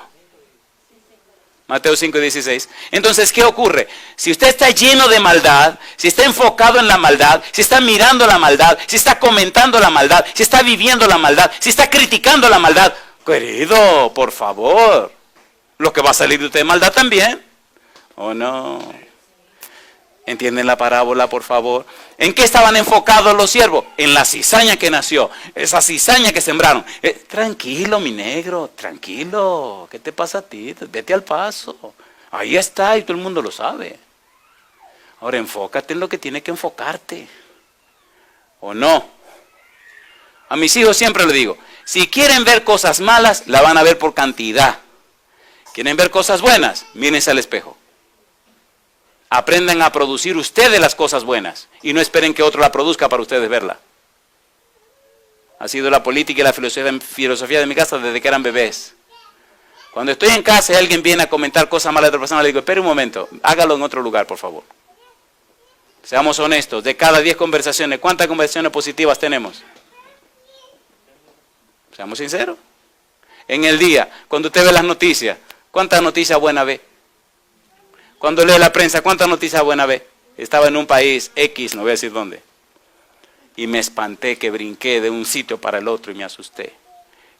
Mateo 5:16. Entonces, ¿qué ocurre? Si usted está lleno de maldad, si está enfocado en la maldad, si está mirando la maldad, si está comentando la maldad, si está viviendo la maldad, si está criticando la maldad, querido, por favor, lo que va a salir de usted es maldad también. ¿O no? ¿Entienden la parábola, por favor? ¿En qué estaban enfocados los siervos? En la cizaña que nació, esa cizaña que sembraron. Tranquilo, mi negro, tranquilo. ¿Qué te pasa a ti? Vete al paso. Ahí está y todo el mundo lo sabe. Ahora enfócate en lo que tiene que enfocarte. ¿O no? A mis hijos siempre les digo, si quieren ver cosas malas, la van a ver por cantidad. ¿Quieren ver cosas buenas? Mírense al espejo. Aprendan a producir ustedes las cosas buenas y no esperen que otro la produzca para ustedes verla. Ha sido la política y la filosofía de mi casa desde que eran bebés. Cuando estoy en casa y alguien viene a comentar cosas malas de otra persona, le digo, espere un momento, hágalo en otro lugar, por favor. Seamos honestos, de cada 10 conversaciones, ¿cuántas conversaciones positivas tenemos? Seamos sinceros. En el día, cuando usted ve las noticias, ¿cuántas noticias buenas ve? Cuando lee la prensa, ¿cuántas noticias buenas ve? Estaba en un país X, no voy a decir dónde. Y me espanté que brinqué de un sitio para el otro y me asusté.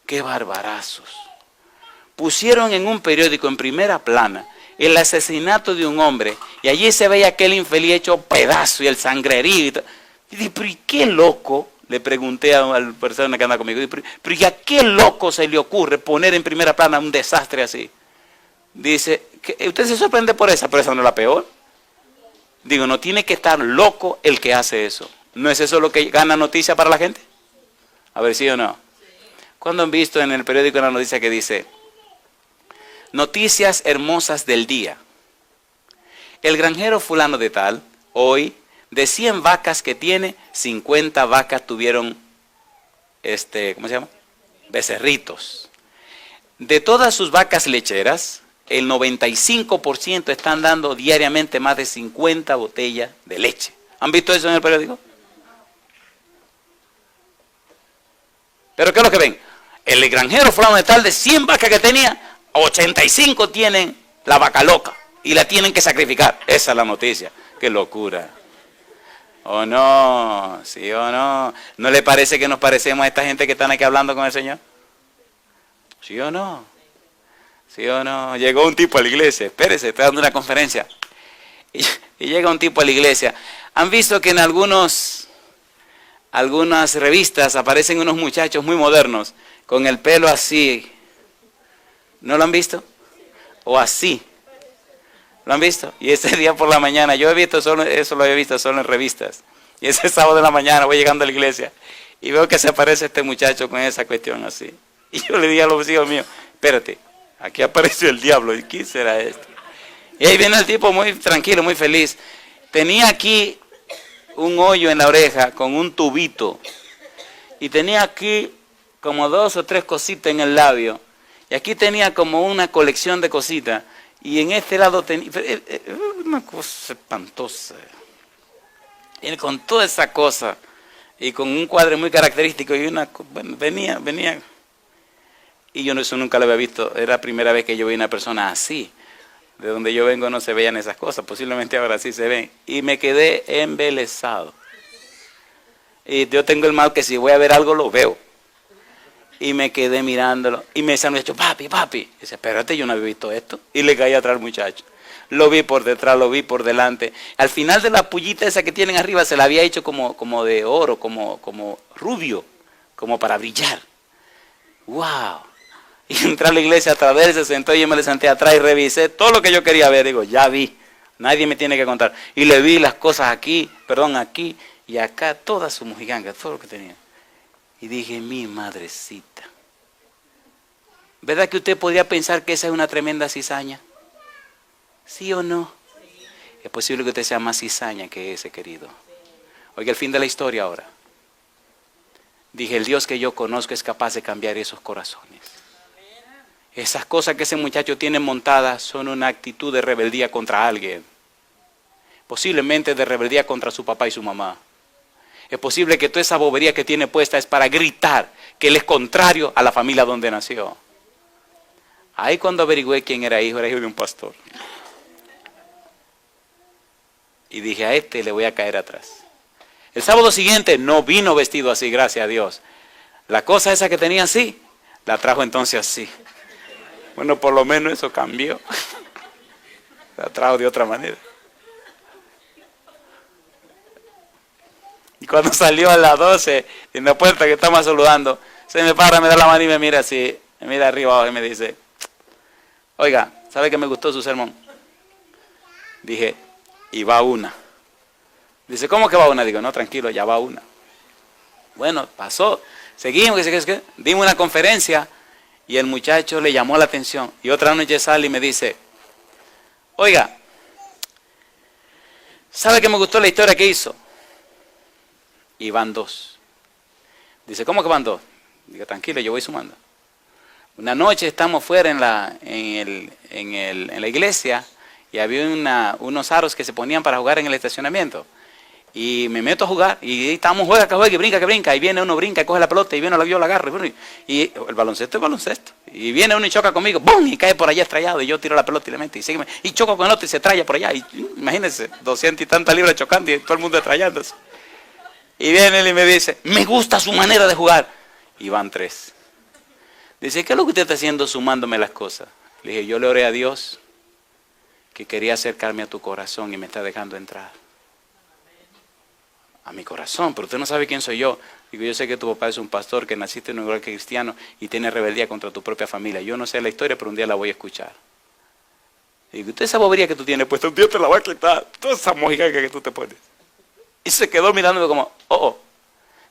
¡Qué barbarazos! Pusieron en un periódico en primera plana el asesinato de un hombre y allí se veía aquel infeliz hecho pedazo y el sangrerío. Y dije, ¿pero y qué loco? Le pregunté a la persona que anda conmigo, ¿pero y a qué loco se le ocurre poner en primera plana un desastre así? Dice, usted se sorprende por esa, pero esa no es la peor. Digo, no tiene que estar loco el que hace eso. ¿No es eso lo que gana noticia para la gente? A ver, ¿sí o no? ¿Cuándo han visto en el periódico una noticia que dice, noticias hermosas del día? El granjero fulano de tal, hoy, de 100 vacas que tiene, 50 vacas tuvieron, ¿cómo se llama? Becerritos. De todas sus vacas lecheras, el 95% están dando diariamente más de 50 botellas de leche. ¿Han visto eso en el periódico? ¿Pero qué es lo que ven? El granjero fulano de tal, de 100 vacas que tenía, 85 tienen la vaca loca y la tienen que sacrificar. Esa es la noticia. ¡Qué locura! ¿O no? ¿Sí o no? ¿No le parece que nos parecemos a esta gente que están aquí hablando con el Señor? ¿Sí o no? ¿Sí o no? Llegó un tipo a la iglesia, espérese, estoy dando una conferencia. Y llega un tipo a la iglesia. ¿Han visto que en algunas revistas aparecen unos muchachos muy modernos, con el pelo así? ¿No lo han visto? O así. ¿Lo han visto? Y ese día por la mañana, yo he visto solo, eso lo he visto solo en revistas. Y ese sábado de la mañana voy llegando a la iglesia y veo que se aparece este muchacho con esa cuestión así. Y yo le dije a los hijos míos, espérate, aquí apareció el diablo, ¿y quién será esto? Y ahí viene el tipo muy tranquilo, muy feliz. Tenía aquí un hoyo en la oreja con un tubito. Y tenía aquí como 2 o 3 cositas en el labio. Y aquí tenía como una colección de cositas. Y en este lado tenía una cosa espantosa. Y con toda esa cosa, y con un cuadro muy característico, y bueno, venía. Y yo eso nunca lo había visto, era la primera vez que yo vi una persona así. De donde yo vengo no se veían esas cosas, posiblemente ahora sí se ven. Y me quedé embelesado. Y yo tengo el mal que si voy a ver algo lo veo. Y me quedé mirándolo. Y me decía el muchacho, papi. Y dice, espérate, yo no había visto esto. Y le caí atrás al muchacho. Lo vi por detrás, lo vi por delante. Al final de la pullita esa que tienen arriba se la había hecho como de oro, como rubio, como para brillar. ¡Wow! Y entré a la iglesia atrás de él, se sentó y yo me le senté atrás y revisé todo lo que yo quería ver. Digo, ya vi, nadie me tiene que contar. Y le vi las cosas aquí y acá, toda su mojiganga, todo lo que tenía. Y dije, mi madrecita. ¿Verdad que usted podría pensar que esa es una tremenda cizaña? ¿Sí o no? Sí. Es posible que usted sea más cizaña que ese, querido. Oiga, el fin de la historia ahora. Dije, el Dios que yo conozco es capaz de cambiar esos corazones. Esas cosas que ese muchacho tiene montadas son una actitud de rebeldía contra alguien. Posiblemente de rebeldía contra su papá y su mamá. Es posible que toda esa bobería que tiene puesta es para gritar que él es contrario a la familia donde nació. Ahí cuando averigüé quién era hijo de un pastor. Y dije, a este le voy a caer atrás. El sábado siguiente no vino vestido así, gracias a Dios. La cosa esa que tenía así, la trajo entonces así. Bueno, por lo menos eso cambió. La trajo de otra manera. Y cuando salió a las 12, en la puerta que estamos saludando, se me para, me da la mano y me mira así, me mira arriba abajo y me dice, oiga, ¿sabe que me gustó su sermón? Dije, y va una. Dice, ¿cómo que va una? Digo, no, tranquilo, ya va una. Bueno, pasó, seguimos, dimos una conferencia y el muchacho le llamó la atención. Y otra noche sale y me dice, oiga, ¿sabe que me gustó la historia que hizo? Y van 2. Dice, ¿cómo que van 2? Digo, tranquilo, yo voy sumando. Una noche estamos fuera en la iglesia y había unos aros que se ponían para jugar en el estacionamiento. Y me meto a jugar y estamos juega, que juega, que brinca. Y viene uno, brinca, y coge la pelota y viene yo la agarro. Y el baloncesto es baloncesto. Y viene uno y choca conmigo, ¡bum! Y cae por allá estrellado. Y yo tiro la pelota y le meto y sígueme. Y choco con el otro y se estrella por allá. Y imagínense, 200 y tantas libras chocando y todo el mundo estrellándose. Y viene él y me dice, me gusta su manera de jugar. Y van 3. Dice, ¿qué es lo que usted está haciendo sumándome las cosas? Le dije, yo le oré a Dios que quería acercarme a tu corazón y me está dejando entrar. A mi corazón, pero usted no sabe quién soy yo. Digo, yo sé que tu papá es un pastor, que naciste en un lugar cristiano y tiene rebeldía contra tu propia familia. Yo no sé la historia, pero un día la voy a escuchar. Digo, usted esa bobería que tú tienes puesta, un día te la va a quitar. Toda esa mojica que tú te pones. Y se quedó mirándome como, oh.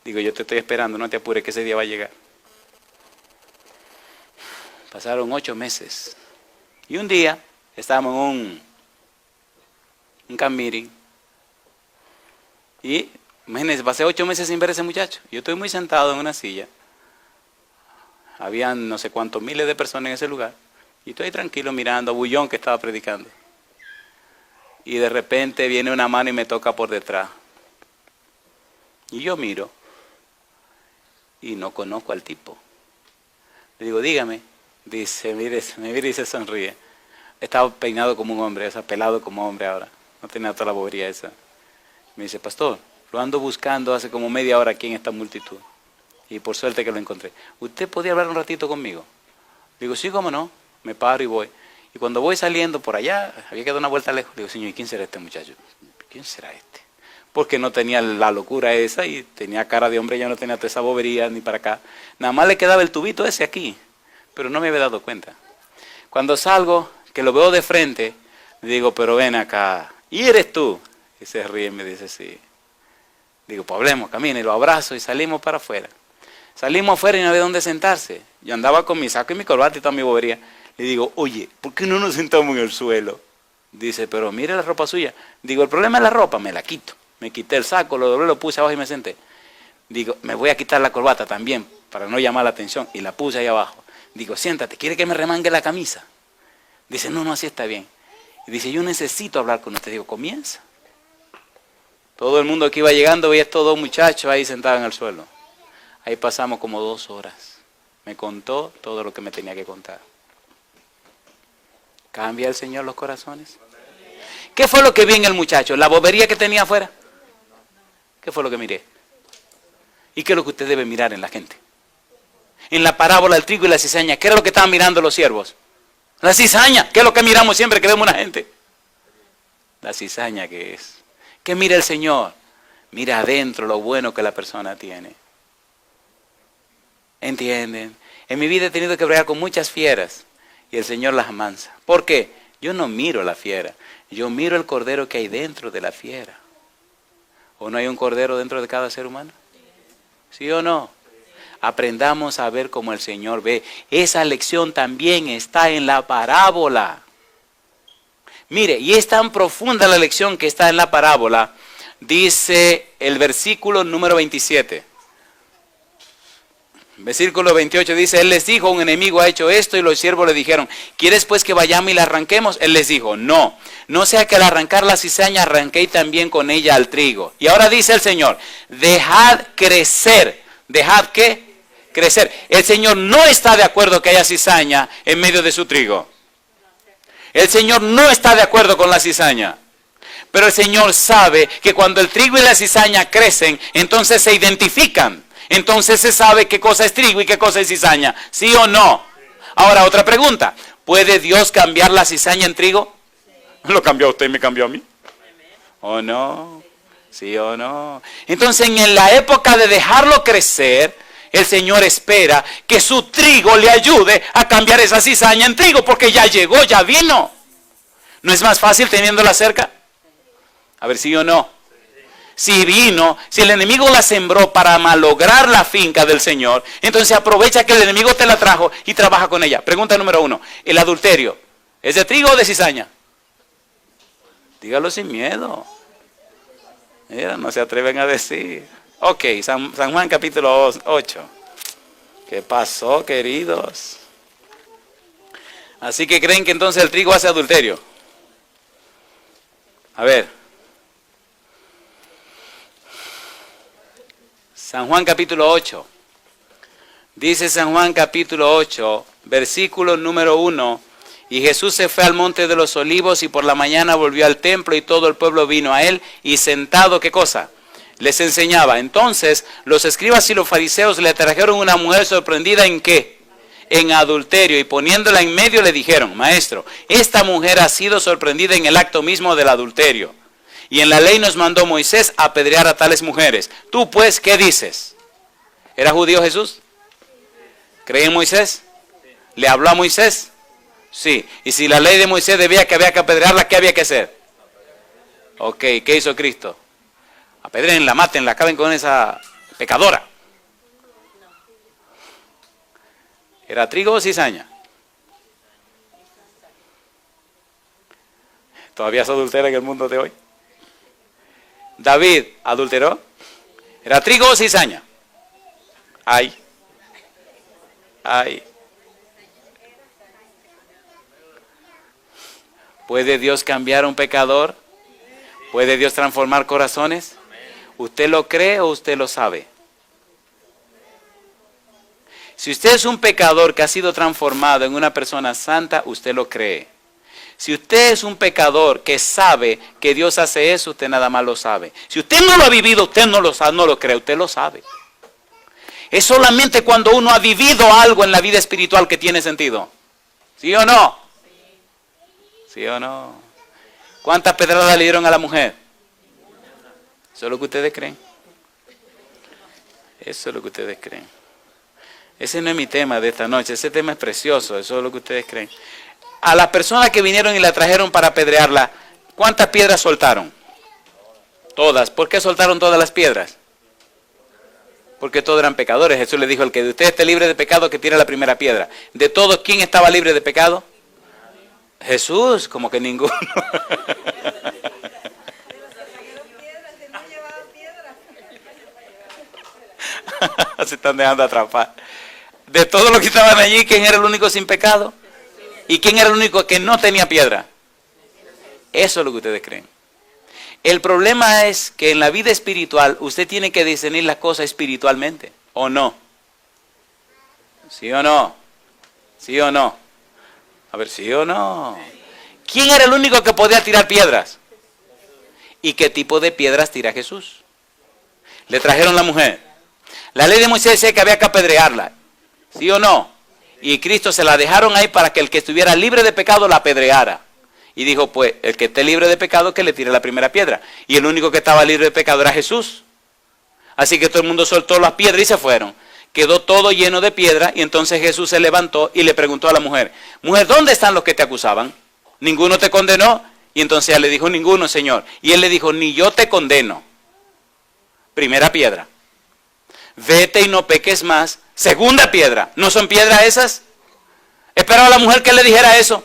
Digo, yo te estoy esperando, no te apures que ese día va a llegar. Pasaron 8 meses. Y un día estábamos en un camp meeting. Y imagínense, pasé 8 meses sin ver a ese muchacho. Yo estoy muy sentado en una silla. Habían no sé cuántos miles de personas en ese lugar. Y estoy tranquilo mirando a Bullón que estaba predicando. Y de repente viene una mano y me toca por detrás. Y yo miro. Y no conozco al tipo. Le digo, dígame. Dice, me mira y se sonríe. Estaba peinado como un hombre, o sea, pelado como hombre ahora. No tenía toda la bobería esa. Me dice, pastor, lo ando buscando hace como media hora aquí en esta multitud. Y por suerte que lo encontré. ¿Usted podía hablar un ratito conmigo? Digo, sí, cómo no. Me paro y voy. Y cuando voy saliendo por allá, había que dar una vuelta lejos. Digo, señor, ¿y quién será este muchacho? ¿Quién será este? Porque no tenía la locura esa y tenía cara de hombre, ya no tenía toda esa bobería ni para acá. Nada más le quedaba el tubito ese aquí. Pero no me había dado cuenta. Cuando salgo, que lo veo de frente, le digo, pero ven acá. ¿Y eres tú? Y se ríe y me dice, sí. Digo, pues hablemos, camine, lo abrazo y salimos para afuera. Salimos afuera y no había dónde sentarse. Yo andaba con mi saco y mi corbata y toda mi bobería. Le digo, oye, ¿por qué no nos sentamos en el suelo? Dice, pero mire la ropa suya. Digo, el problema es la ropa, me la quito. Me quité el saco, lo doblé, lo puse abajo y me senté. Digo, me voy a quitar la corbata también, para no llamar la atención. Y la puse ahí abajo. Digo, siéntate, ¿quiere que me remangue la camisa? Dice, no, así está bien. Y dice, yo necesito hablar con usted. Digo, comienza. Todo el mundo que iba llegando veía estos 2 muchachos ahí sentados en el suelo. Ahí pasamos como 2 horas. Me contó todo lo que me tenía que contar. ¿Cambia el Señor los corazones? ¿Qué fue lo que vi en el muchacho? ¿La bobería que tenía afuera? ¿Qué fue lo que miré? ¿Y qué es lo que usted debe mirar en la gente? En la parábola del trigo y la cizaña, ¿qué era lo que estaban mirando los siervos? La cizaña, ¿qué es lo que miramos siempre que vemos una gente? La cizaña que es. ¿Qué mira el Señor? Mira adentro lo bueno que la persona tiene. ¿Entienden? En mi vida he tenido que bregar con muchas fieras y el Señor las amansa. ¿Por qué? Yo no miro la fiera, yo miro el cordero que hay dentro de la fiera. ¿O no hay un cordero dentro de cada ser humano? ¿Sí o no? Aprendamos a ver como el Señor ve. Esa lección también está en la parábola. Mire, y es tan profunda la lección que está en la parábola. Dice el versículo número 27. Versículo 28 dice, él les dijo, un enemigo ha hecho esto, y los siervos le dijeron, ¿quieres pues que vayamos y la arranquemos? Él les dijo, no sea que al arrancar la cizaña arranquéis también con ella al trigo. Y ahora dice el Señor, dejad crecer. ¿Dejad qué? crecer. El Señor no está de acuerdo que haya cizaña en medio de su trigo. El Señor no está de acuerdo con la cizaña. Pero el Señor sabe que cuando el trigo y la cizaña crecen, entonces se identifican. Entonces se sabe qué cosa es trigo y qué cosa es cizaña. ¿Sí o no? Ahora, otra pregunta. ¿Puede Dios cambiar la cizaña en trigo? ¿Lo cambió a usted y me cambió a mí? ¿O no? ¿Sí o no? Entonces, en la época de dejarlo crecer, el Señor espera que su trigo le ayude a cambiar esa cizaña en trigo, porque ya llegó, ya vino. ¿No es más fácil teniéndola cerca? A ver, ¿sí o no? Si vino, si el enemigo la sembró para malograr la finca del Señor, entonces aprovecha que el enemigo te la trajo y trabaja con ella. Pregunta número 1. ¿El adulterio es de trigo o de cizaña? Dígalo sin miedo. Mira, no se atreven a decir. Ok, San Juan capítulo 8. ¿Qué pasó, queridos? Así que creen que entonces el trigo hace adulterio. A ver. San Juan capítulo 8. Dice San Juan capítulo 8, versículo número 1. Y Jesús se fue al monte de los olivos y por la mañana volvió al templo y todo el pueblo vino a él y sentado, ¿qué cosa? Les enseñaba. Entonces los escribas y los fariseos le trajeron una mujer sorprendida ¿en qué? En adulterio, y poniéndola en medio le dijeron: Maestro, esta mujer ha sido sorprendida en el acto mismo del adulterio. Y en la ley nos mandó Moisés a apedrear a tales mujeres. Tú pues, ¿qué dices? ¿Era judío Jesús? ¿Cree en Moisés? ¿Le habló a Moisés? Sí. Y si la ley de Moisés decía que había que apedrearla, ¿qué había que hacer? Ok, ¿qué hizo Cristo? Apedréenla, mátenla, acaben con esa pecadora. ¿Era trigo o cizaña? ¿Todavía se adultera en el mundo de hoy? David adulteró. ¿Era trigo o cizaña? Ay. ¿Puede Dios cambiar a un pecador? ¿Puede Dios transformar corazones? ¿Usted lo cree o usted lo sabe? Si usted es un pecador que ha sido transformado en una persona santa, usted lo cree. Si usted es un pecador que sabe que Dios hace eso, usted nada más lo sabe. Si usted no lo ha vivido, usted no lo sabe, no lo cree, usted lo sabe. Es solamente cuando uno ha vivido algo en la vida espiritual que tiene sentido. ¿Sí o no? ¿Sí o no? ¿Cuántas pedradas le dieron a la mujer? ¿Eso es lo que ustedes creen? Eso es lo que ustedes creen. Ese no es mi tema de esta noche, ese tema es precioso, eso es lo que ustedes creen. A las personas que vinieron y la trajeron para apedrearla, ¿cuántas piedras soltaron? Todas. ¿Por qué soltaron todas las piedras? Porque todos eran pecadores. Jesús le dijo: el que de usted esté libre de pecado, que tire la primera piedra. De todos, ¿quién estaba libre de pecado? Jesús, como que ninguno. Se están dejando atrapar. De todos los que estaban allí, ¿quién era el único sin pecado? ¿Y quién era el único que no tenía piedra? Eso es lo que ustedes creen. El problema es que en la vida espiritual usted tiene que discernir las cosas espiritualmente, ¿o no? ¿Sí o no? ¿Sí o no? A ver, ¿sí o no? ¿Quién era el único que podía tirar piedras? ¿Y qué tipo de piedras tira Jesús? Le trajeron la mujer. La ley de Moisés decía que había que apedrearla, ¿sí o no? Y Cristo se la dejaron ahí para que el que estuviera libre de pecado la apedreara. Y dijo: pues el que esté libre de pecado, que le tire la primera piedra. Y el único que estaba libre de pecado era Jesús. Así que todo el mundo soltó las piedras y se fueron. Quedó todo lleno de piedra, y entonces Jesús se levantó y le preguntó a la mujer: mujer, ¿dónde están los que te acusaban? ¿Ninguno te condenó? Y entonces ella le dijo: ninguno, Señor. Y él le dijo: ni yo te condeno. Primera piedra. Vete y no peques más. Segunda piedra. ¿No son piedras esas? Esperaba a la mujer que le dijera eso.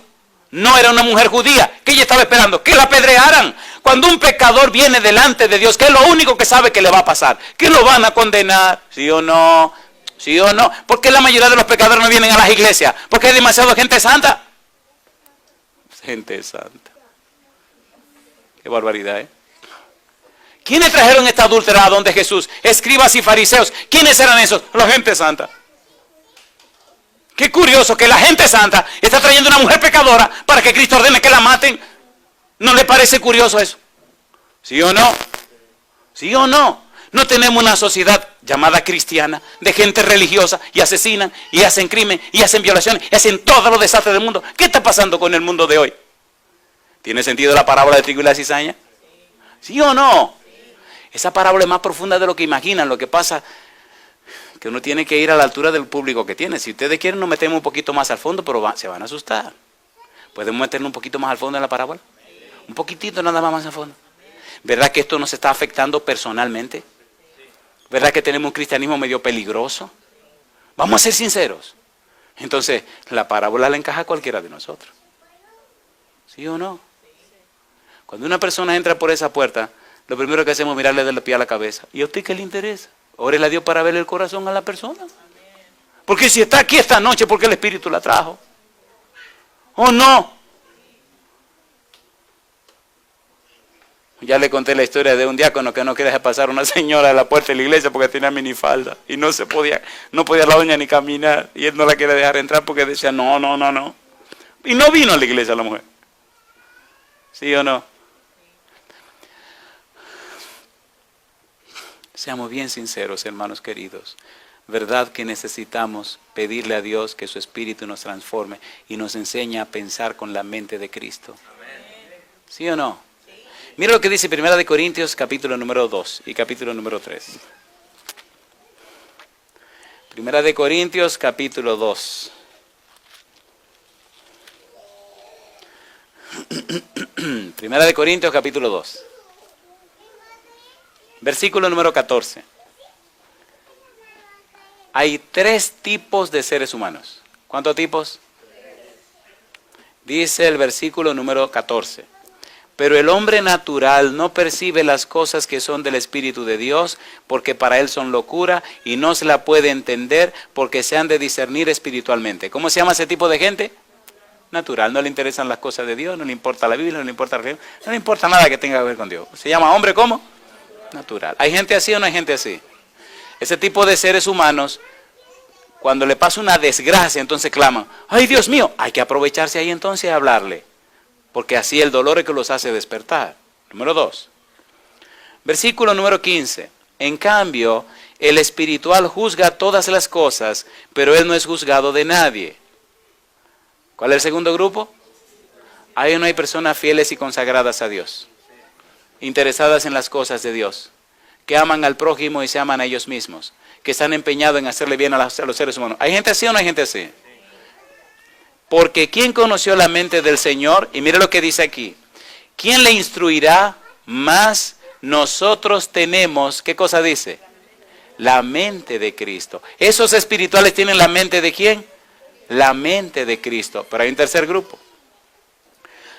No era una mujer judía. ¿Qué ella estaba esperando? Que la apedrearan. Cuando un pecador viene delante de Dios, ¿qué es lo único que sabe que le va a pasar? Que lo van a condenar. ¿Sí o no? ¿Sí o no? ¿Por qué la mayoría de los pecadores no vienen a las iglesias? Porque hay demasiada gente santa. Gente santa. Qué barbaridad, ¿eh? ¿Quiénes trajeron esta adúltera a donde Jesús? Escribas y fariseos. ¿Quiénes eran esos? La gente santa. Qué curioso que la gente santa está trayendo una mujer pecadora para que Cristo ordene que la maten. ¿No le parece curioso eso? ¿Sí o no? ¿Sí o no? No tenemos una sociedad llamada cristiana de gente religiosa y asesinan y hacen crimen y hacen violaciones y hacen todos los desastres del mundo. ¿Qué está pasando con el mundo de hoy? ¿Tiene sentido la parábola de trigo y la cizaña? ¿Sí o no? Esa parábola es más profunda de lo que imaginan. Lo que pasa que uno tiene que ir a la altura del público que tiene. Si ustedes quieren nos metemos un poquito más al fondo, pero se van a asustar. ¿Podemos meternos un poquito más al fondo en la parábola? Un poquitito nada más al fondo. ¿Verdad que esto nos está afectando personalmente? ¿Verdad que tenemos un cristianismo medio peligroso? Vamos a ser sinceros. Entonces, la parábola la encaja a cualquiera de nosotros. ¿Sí o no? Cuando una persona entra por esa puerta, lo primero que hacemos es mirarle del pie a la cabeza. ¿Y a usted qué le interesa? Órele a Dios para ver el corazón a la persona. Porque si está aquí esta noche, ¿por qué el Espíritu la trajo? ¿O no? Ya le conté la historia de un diácono que no quería dejar pasar a una señora a la puerta de la iglesia porque tenía minifalda y no podía la doña ni caminar y él no la quería dejar entrar porque decía no. Y no vino a la iglesia la mujer. ¿Sí o no? Seamos bien sinceros, hermanos queridos. ¿Verdad que necesitamos pedirle a Dios que su Espíritu nos transforme y nos enseñe a pensar con la mente de Cristo? ¿Sí o no? Mira lo que dice 1 Corintios capítulo número 2 y capítulo número 3. 1 Corintios capítulo 2. Primera de Corintios capítulo 2. Versículo número 14. Hay 3 tipos de seres humanos. ¿Cuántos tipos? Dice el versículo número 14. Pero el hombre natural no percibe las cosas que son del Espíritu de Dios, porque para él son locura y no se la puede entender porque se han de discernir espiritualmente. ¿Cómo se llama ese tipo de gente? Natural. No le interesan las cosas de Dios, no le importa la Biblia, no le importa la religión, no le importa nada que tenga que ver con Dios. ¿Se llama hombre cómo? Natural. ¿Hay gente así o no hay gente así? Ese tipo de seres humanos, cuando le pasa una desgracia, entonces claman, ¡ay, Dios mío! Hay que aprovecharse ahí entonces y hablarle. Porque así el dolor es que los hace despertar. Número 2. Versículo número 15. En cambio, el espiritual juzga todas las cosas, pero él no es juzgado de nadie. ¿Cuál es el segundo grupo? Ahí no hay personas fieles y consagradas a Dios, interesadas en las cosas de Dios, que aman al prójimo y se aman a ellos mismos, que están empeñados en hacerle bien a los seres humanos. ¿Hay gente así o no hay gente así? Porque ¿quién conoció la mente del Señor? Y mire lo que dice aquí. ¿Quién le instruirá? Más nosotros tenemos, ¿qué cosa dice? La mente de Cristo. ¿Esos espirituales tienen la mente de quién? La mente de Cristo. Pero hay un tercer grupo.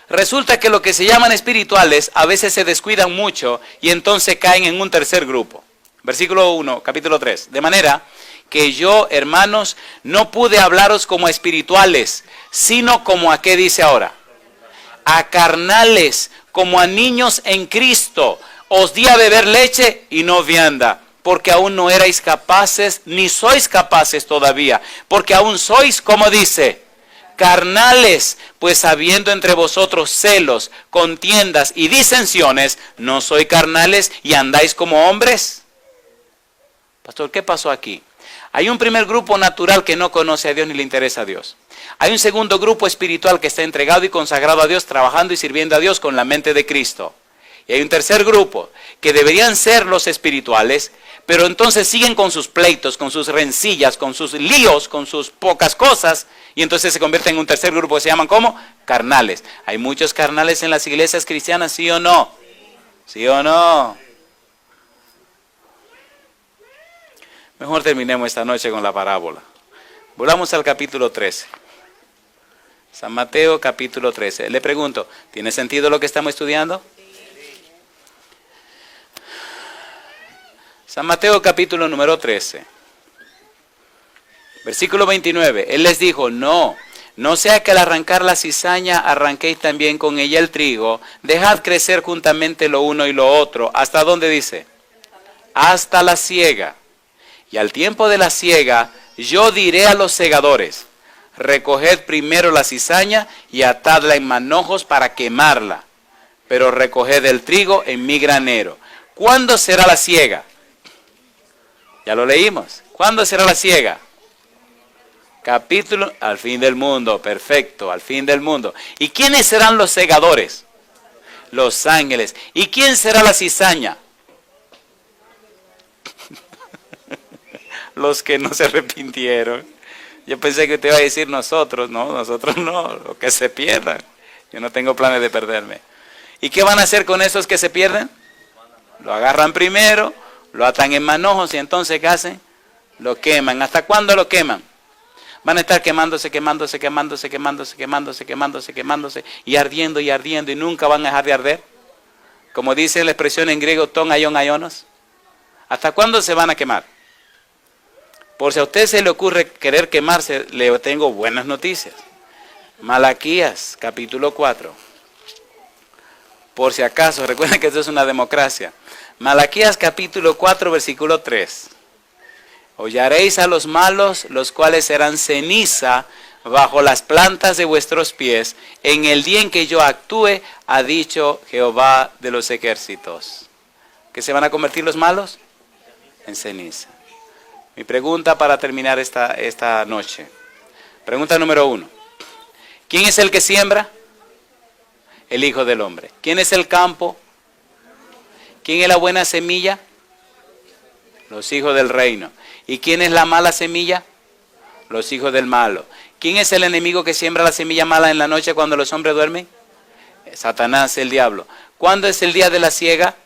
Resulta que lo que se llaman espirituales a veces se descuidan mucho y entonces caen en un tercer grupo. Versículo 1, capítulo 3. De manera que yo, hermanos, no pude hablaros como a espirituales, sino como a, ¿qué dice ahora? A carnales, como a niños en Cristo. Os di a beber leche y no vianda, porque aún no erais capaces, ni sois capaces todavía, porque aún sois, como dice, carnales, pues habiendo entre vosotros celos, contiendas y disensiones, ¿no sois carnales y andáis como hombres? Pastor, ¿qué pasó aquí? Hay un primer grupo natural que no conoce a Dios ni le interesa a Dios. Hay un segundo grupo espiritual que está entregado y consagrado a Dios, trabajando y sirviendo a Dios con la mente de Cristo. Y hay un tercer grupo que deberían ser los espirituales, pero entonces siguen con sus pleitos, con sus rencillas, con sus líos, con sus pocas cosas, y entonces se convierten en un tercer grupo que se llaman ¿cómo? Carnales. ¿Hay muchos carnales en las iglesias cristianas, sí o no? ¿Sí o no? Mejor terminemos esta noche con la parábola. Volvamos al capítulo 13. San Mateo capítulo 13. Le pregunto, ¿tiene sentido lo que estamos estudiando? San Mateo capítulo número 13. Versículo 29. Él les dijo, no sea que al arrancar la cizaña arranquéis también con ella el trigo. Dejad crecer juntamente lo uno y lo otro. ¿Hasta dónde dice? Hasta la siega. Y al tiempo de la siega, yo diré a los segadores, recoged primero la cizaña y atadla en manojos para quemarla, pero recoged el trigo en mi granero. ¿Cuándo será la siega? Ya lo leímos. ¿Cuándo será la siega? Capítulo, al fin del mundo, perfecto, al fin del mundo. ¿Y quiénes serán los segadores? Los ángeles. ¿Y quién será la cizaña? Los que no se arrepintieron. Yo pensé que usted iba a decir nosotros. No, nosotros no, los que se pierdan. Yo no tengo planes de perderme. ¿Y qué van a hacer con esos que se pierden? Lo agarran primero, lo atan en manojos y entonces ¿qué hacen? Lo queman. ¿Hasta cuándo lo queman? Van a estar quemándose y ardiendo y nunca van a dejar de arder. Como dice la expresión en griego, ton aion aionos. ¿Hasta cuándo se van a quemar? Por si a usted se le ocurre querer quemarse, le tengo buenas noticias. Malaquías, capítulo 4. Por si acaso, recuerden que esto es una democracia. Malaquías, capítulo 4, versículo 3. Hollaréis a los malos, los cuales serán ceniza bajo las plantas de vuestros pies, en el día en que yo actúe, ha dicho Jehová de los ejércitos. ¿Qué se van a convertir los malos? En ceniza. Mi pregunta para terminar esta noche. Pregunta número 1. ¿Quién es el que siembra? El Hijo del Hombre. ¿Quién es el campo? ¿Quién es la buena semilla? Los hijos del reino. ¿Y quién es la mala semilla? Los hijos del malo. ¿Quién es el enemigo que siembra la semilla mala en la noche cuando los hombres duermen? Satanás, el diablo. ¿Cuándo es el día de la siega?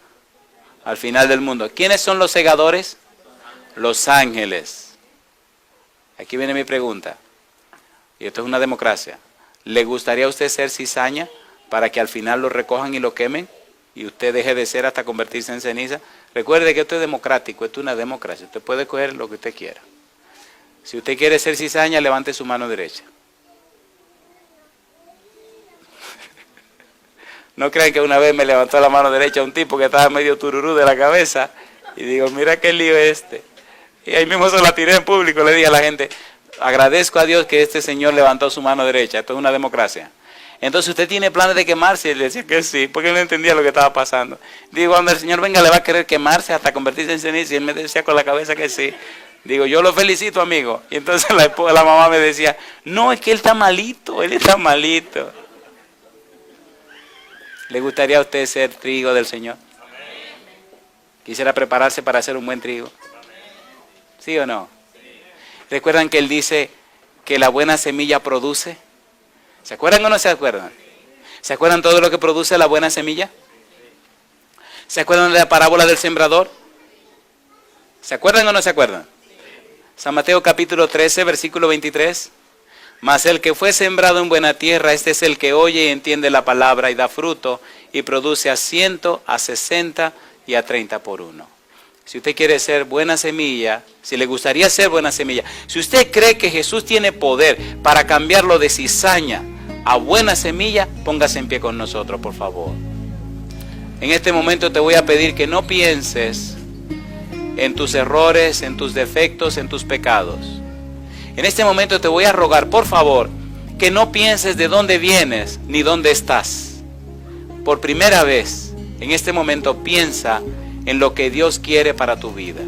Al final del mundo. ¿Quiénes son los segadores? Los ángeles. Aquí viene mi pregunta. Y esto es una democracia. ¿Le gustaría a usted ser cizaña para que al final lo recojan y lo quemen? Y usted deje de ser hasta convertirse en ceniza. Recuerde que esto es democrático, esto es una democracia. Usted puede coger lo que usted quiera. Si usted quiere ser cizaña, levante su mano derecha. No crean que una vez me levantó la mano derecha un tipo que estaba medio tururú de la cabeza. Y digo, mira qué lío es este. Y ahí mismo se la tiré en público, le dije a la gente, agradezco a Dios que este señor levantó su mano derecha. Esto es una democracia. Entonces, ¿usted tiene planes de quemarse? Y le decía que sí, porque no entendía lo que estaba pasando. Digo, cuando el Señor venga, le va a querer quemarse hasta convertirse en ceniza. Y él me decía con la cabeza que sí. Digo, yo lo felicito, amigo. Y entonces la mamá me decía, no, es que él está malito, él está malito. ¿Le gustaría a usted ser trigo del Señor? ¿Quisiera prepararse para ser un buen trigo? ¿Sí o no? ¿Recuerdan que él dice que la buena semilla produce? ¿Se acuerdan o no se acuerdan? ¿Se acuerdan todo lo que produce la buena semilla? ¿Se acuerdan de la parábola del sembrador? ¿Se acuerdan o no se acuerdan? San Mateo capítulo 13, versículo 23. Mas el que fue sembrado en buena tierra, este es el que oye y entiende la palabra y da fruto y produce a 100, a 60 y a 30 por uno. Si usted quiere ser buena semilla, si le gustaría ser buena semilla, si usted cree que Jesús tiene poder para cambiarlo de cizaña a buena semilla, póngase en pie con nosotros, por favor. En este momento te voy a pedir que no pienses en tus errores, en tus defectos, en tus pecados. En este momento te voy a rogar, por favor, que no pienses de dónde vienes ni dónde estás. Por primera vez, en este momento piensa en lo que Dios quiere para tu vida.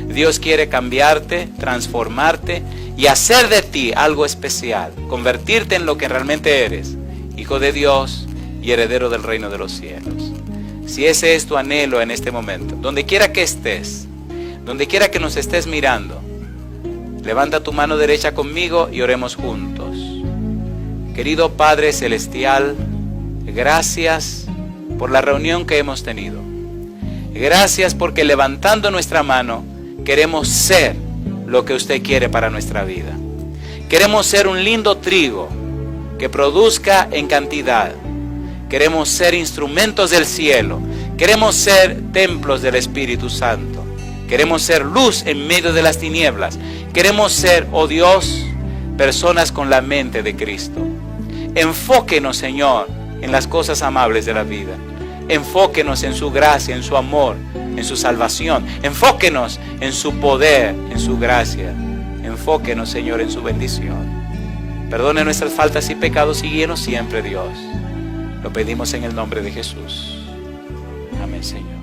Dios quiere cambiarte, transformarte y hacer de ti algo especial, convertirte en lo que realmente eres, hijo de Dios y heredero del reino de los cielos. Si ese es tu anhelo en este momento, donde quiera que estés, donde quiera que nos estés mirando, levanta tu mano derecha conmigo y oremos juntos. Querido Padre Celestial, gracias por la reunión que hemos tenido. Gracias porque levantando nuestra mano queremos ser lo que usted quiere para nuestra vida. Queremos ser un lindo trigo que produzca en cantidad. Queremos ser instrumentos del cielo. Queremos ser templos del Espíritu Santo. Queremos ser luz en medio de las tinieblas. Queremos ser, oh Dios, personas con la mente de Cristo. Enfóquenos, Señor, en las cosas amables de la vida. Enfóquenos en su gracia, en su amor, en su salvación. Enfóquenos en su poder, en su gracia. Enfóquenos, Señor, en su bendición. Perdone nuestras faltas y pecados y guíenos siempre, Dios. Lo pedimos en el nombre de Jesús. Amén, Señor.